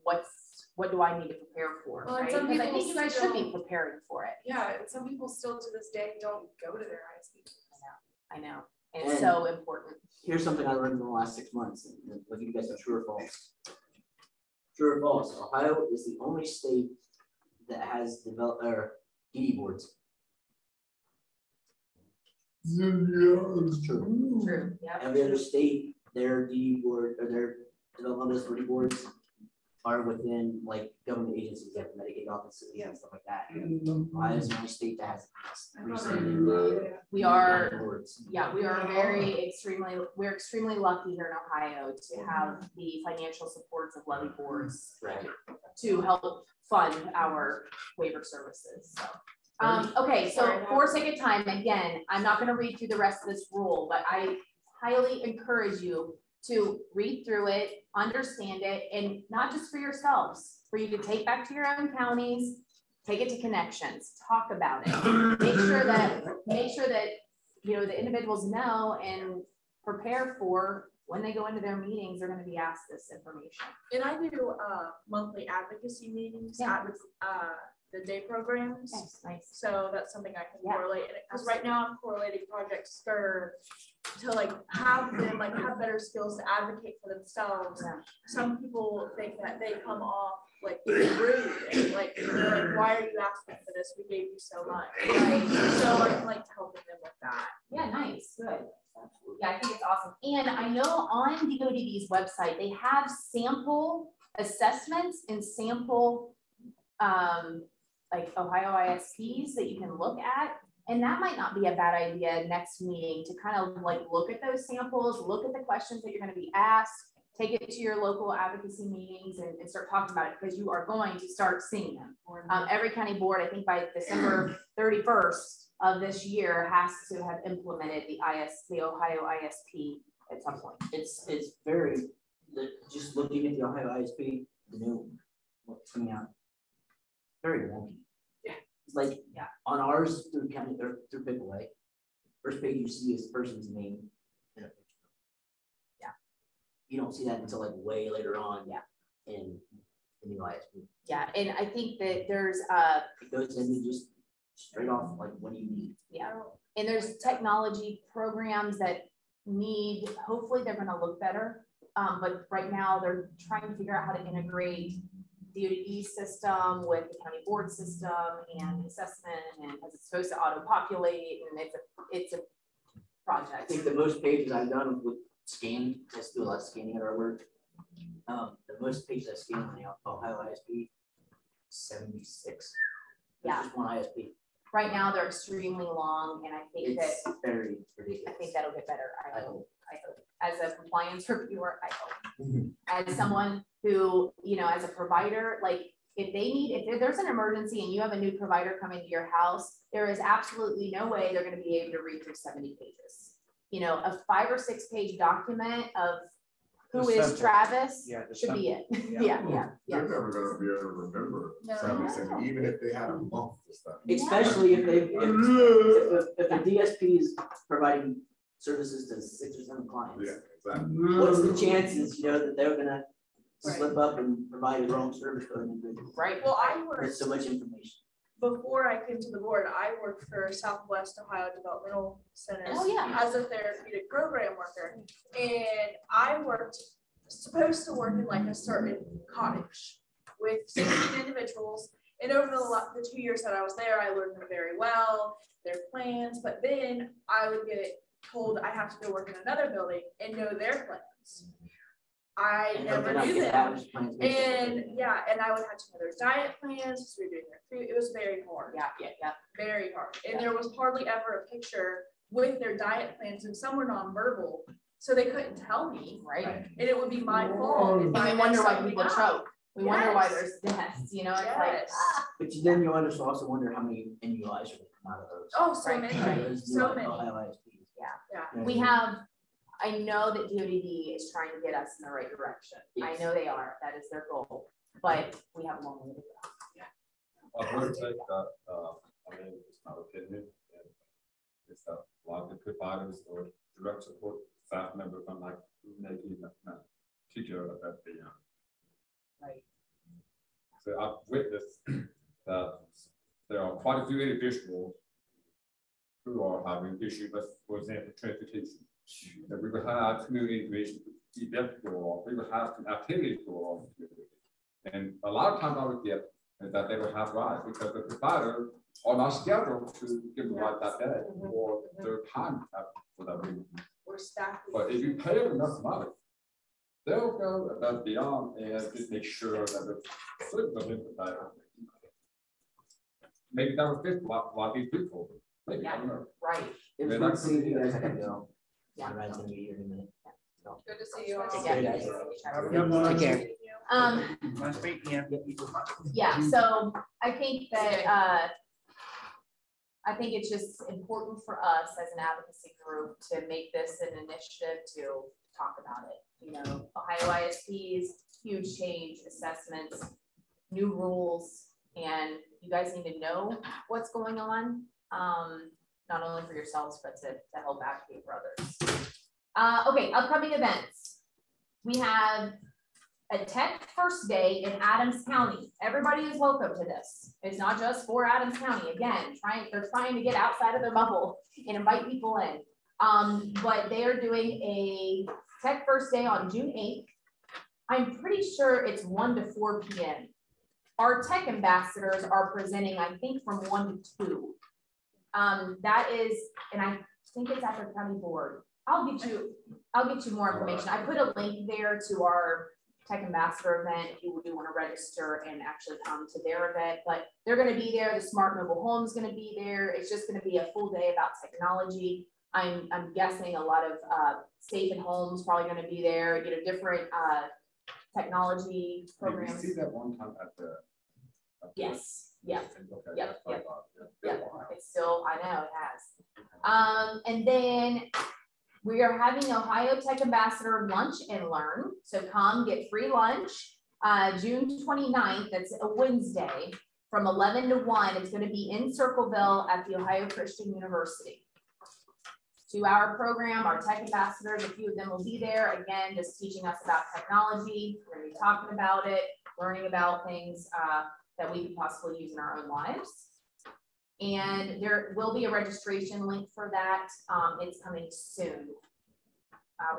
What do I need to prepare for? Well, right? some Because I people think you guys should be still- preparing for it. Yeah, and some people still to this day don't go to their ISP. I know. And it's so important. Here's something I learned in the last 6 months, and I'll give you guys a true or false. True or false, Ohio is the only state that has developed DD boards. It's true. True, yeah. Every other state, their DD board or their developmental disability boards are within like government agencies, like Medicaid offices and stuff like that. Ohio is the only state that has freestanding We are, boards. yeah, we are we're extremely lucky here in Ohio to have the financial supports of levy boards to help fund our waiver services. So, okay, so for sake of time, again, I'm not going to read through the rest of this rule, but I highly encourage you to read through it, understand it, and not just for yourselves, for you to take back to your own counties, take it to connections, talk about it, make sure that you know the individuals know and prepare for when they go into their meetings, they're going to be asked this information. And I do monthly advocacy meetings at the day programs. Nice. So that's something I can correlate. Because right now I'm correlating Project STIR to like have them like have better skills to advocate for themselves. Some people think that they come off like rude and like they're like, why are you asking for this? We gave you so much. Right? So I'm like helping them with that. Yeah, nice, good. Yeah, I think it's awesome. And I know on the ODD's website, they have sample assessments and sample like Ohio ISPs that you can look at. And that might not be a bad idea next meeting to kind of like look at those samples, look at the questions that you're going to be asked, take it to your local advocacy meetings and start talking about it because you are going to start seeing them. Every county board, I think by December 31st of this year has to have implemented the Ohio ISP at some point. It's very, just looking at the Ohio ISP, the new what's coming out, very wonky. It's like on ours through county or through Pickaway, first page you see is the person's name and a picture. you don't see that until like way later on. Yeah. In the new ISP. Yeah, and I think that there's it goes into just straight off like what do you need? Yeah, and there's technology programs that need, hopefully they're going to look better, but right now they're trying to figure out how to integrate DOD system with the county board system and assessment, and as it's supposed to auto-populate, and it's a project. I think the most pages I've done with scanned, I still do a lot of scanning at our work. The most pages I've scanned on the Ohio ISP, 76. Yeah. Just one ISP. Right now they're extremely long, and I think it's that very ridiculous. I think that'll get better. I hope. As a compliance reviewer, I hope. As someone who, you know, as a provider, like if there's an emergency and you have a new provider coming to your house, there is absolutely no way they're going to be able to read through 70 pages. You know, a 5 or 6 page document of who is Travis should be it. Yeah. They're never going to be able to remember 76, even if they had a month to study. Especially if if a DSP is providing services to 6 or 7 clients. Yeah, exactly. What's the chances, you know, that they're gonna slip up and provide the wrong service for an individual? Right. Well, I worked with so much information. Before I came to the board, I worked for Southwest Ohio Developmental Centers as a therapeutic program worker. And I supposed to work in like a certain cottage with 16 individuals. And over the 2 years that I was there, I learned them very well, their plans, but then I would get told I have to go work in another building and know their plans. I never knew them. And yeah, and I would have to know their diet plans because we were doing their food. It was very hard. Yeah. Very hard. And there was hardly ever a picture with their diet plans, and some were nonverbal, so they couldn't tell me. Right. And it would be my fault. And we wonder why people choke. We wonder why there's deaths, you know, it's like, But then you also wonder how many NUIs are going to come out of those. Oh, so many. So many. Yeah. We have, I know that DOD is trying to get us in the right direction. I know they are. That is their goal, but we have a long way to go. I would take that, I mean, it's my opinion, and it's that a lot of the providers or direct support staff members from like making teacher at the right. So I've witnessed that there are quite a few individuals who are having issues with, for example, transportation. That we will have community integration events go on, we will have some activities go on. And a lot of times I would get is that they will have rides because the provider are not scheduled to give the ride that day or their time for that reason. Or staff. But if you pay them enough money, they'll go above beyond and just make sure that the sleep doesn't provide. Maybe that would fit a lot of these people. Maybe, I don't know. Right. It was good seeing you guys. I gotta go. Yeah, right. Gonna be here in a minute. Good to see you all. Take care. Nice meeting you. Yeah, so I think that I think it's just important for us as an advocacy group to make this an initiative to talk about it. You know, Ohio ISPs, huge change, assessments, new rules, and you guys need to know what's going on, not only for yourselves, but to help advocate for others. Okay, upcoming events. We have a Tech First Day in Adams County. Everybody is welcome to this. It's not just for Adams County. Again, they're trying to get outside of their bubble and invite people in. But they are doing a Tech First Day on June 8th. I'm pretty sure it's 1 to 4 p.m. Our tech ambassadors are presenting, I think, from 1 to 2. That is, and I think it's at the county board. I'll get you more information. I put a link there to our tech ambassador event if you do want to register and actually come to their event, but they're going to be there. The Smart Mobile Home is going to be there. It's just going to be a full day about technology. I'm guessing a lot of Safe at Home's probably going to be there, you know, different technology programs. Did you see that one time at the yes. Yeah. Okay. Yep. It's still, I know it has. And then we are having Ohio Tech Ambassador Lunch and Learn. So come get free lunch. June 29th, that's a Wednesday, from 11 to 1. It's going to be in Circleville at the Ohio Christian University. 2-hour program. Our tech ambassadors, a few of them will be there, again, just teaching us about technology. We're gonna be talking about it, learning about things that we could possibly use in our own lives. And there will be a registration link for that. It's coming soon.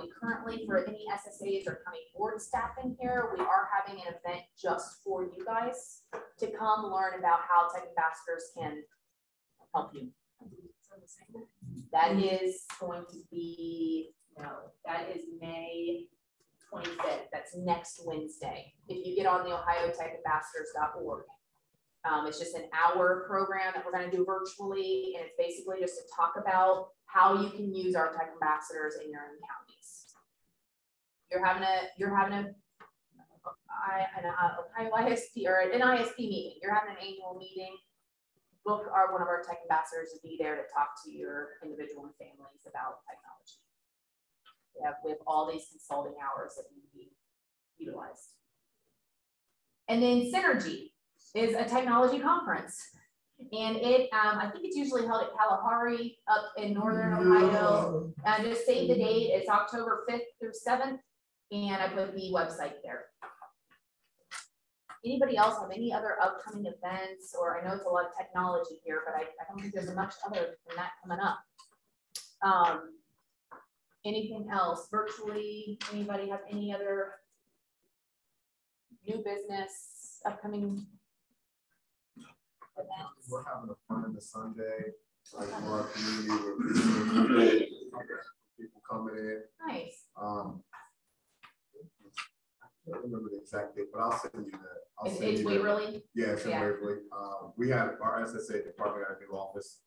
We currently, for any SSAs or county board staff in here, we are having an event just for you guys to come learn about how tech ambassadors can help you. That is going to be, that is May 25th. That's next Wednesday. If you get on the ohiotechambassadors.org. It's just an hour program that we're going to do virtually, and it's basically just to talk about how you can use our tech ambassadors in your own counties. You're having an Ohio ISP or an ISP meeting. You're having an annual meeting. Book one of our tech ambassadors to be there to talk to your individual and families about technology. We have all these consulting hours that need to be utilized. And then Synergy is a technology conference. And I think it's usually held at Kalahari up in Northern Ohio. Just save the date. It's October 5th through 7th. And I put the website there. Anybody else have any other upcoming events? Or I know it's a lot of technology here, but I don't think there's much other than that coming up. Anything else virtually? Anybody have any other new business upcoming events? We're having a fun Sunday, like for our community with people coming in. Nice. I can't remember the exact date, but I'll send you that. It's Waverly? Yeah, it's in Waverly. We have our SSA department at a new office.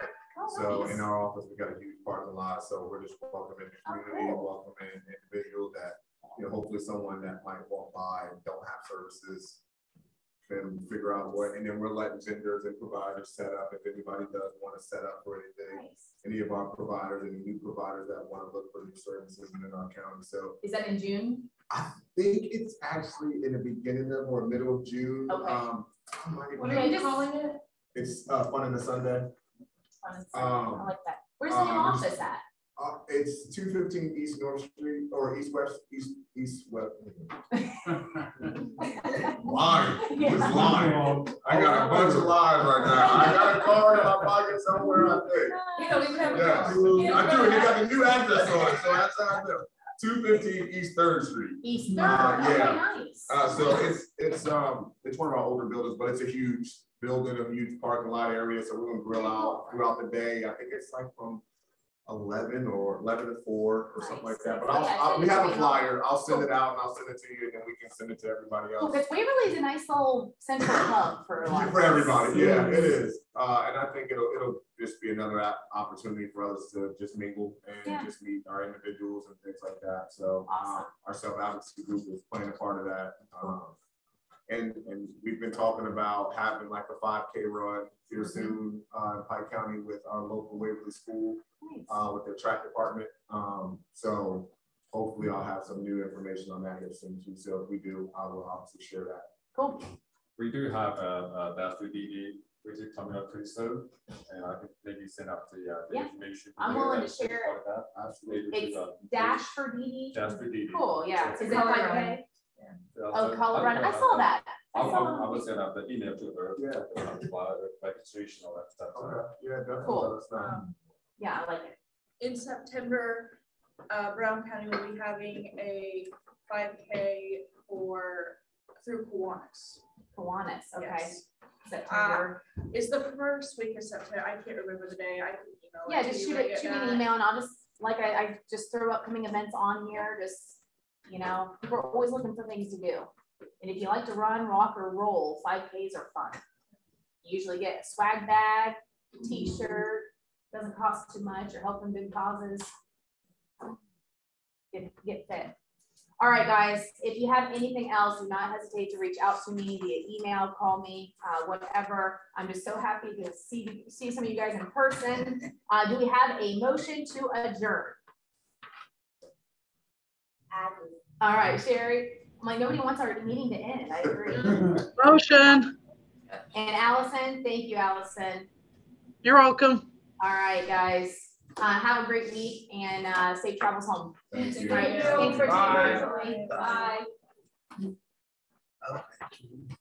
So in our office, we got a huge parking lot. So we're just welcoming the community, welcoming individuals that, hopefully someone that might walk by and don't have services can figure out what, and then we're letting vendors and providers set up if anybody does want to set up for anything. Any of our providers, any new providers that want to look for new services in our county. So is that in June? I think it's actually in the beginning of or middle of June. Okay. What are you calling it? It's Fun in the Sunday. Fun in the Sunday. I like that. Where's the new office at? It's 215 East North Street or East West. Lying. Who's lying? I got a bunch of lies right now. I got a card in my pocket somewhere out there. Yeah, I do. They got the new address on it, so that's how I know. 215 East 3rd Street. East 3rd. Okay, yeah. Nice. So it's one of our older buildings, but it's a huge building, a huge parking lot area. So we're gonna grill out throughout the day. I think it's like from 11 or 11 to 4 or something like that. But we have a flyer. I'll send it out and I'll send it to you, and then we can send it to everybody else. Because Waverly is a nice little central hub for everybody. Yeah, it is. And I think it'll just be another opportunity for us to just mingle and just meet our individuals and things like that. So our self-advocacy group is playing a part of that. And we've been talking about having like a 5K run here soon in Pike County with our local Waverly school with their track department. So hopefully I'll have some new information on that here soon too. So if we do, I will obviously share that. Cool. We do have a Master DD, which is coming up pretty soon, and I can maybe send out the information. I'm willing to share. Absolutely. It's Dash for DD. Dash for DD. Cool. Yeah. Is it 5K? Oh, Colorado. I saw that. I would send out the email to her. Yeah. Registration, all that stuff. Okay. Yeah, definitely. Cool. Yeah, I like it. In September, Brown County will be having a 5K through Kiwanis. Kiwanis, okay. Yes. September. It's the first week of September. I can't remember the day. I can email it. Yeah, just shoot me an email, and I'll just I just throw upcoming events on here. Just we're always looking for things to do. And if you like to run, rock, or roll, 5Ks are fun. You usually get a swag bag, t-shirt, doesn't cost too much, or helping good causes. Get fit. All right, guys, if you have anything else, do not hesitate to reach out to me via email, call me, whatever. I'm just so happy to see some of you guys in person. Do we have a motion to adjourn? All right, Sherry. I'm like, nobody wants our meeting to end. I agree. Motion. And Allison, thank you, Allison. You're welcome. All right, guys. Have a great week and safe travels home. Thank you. All right, thanks for Bye. tuning in. Bye. Okay.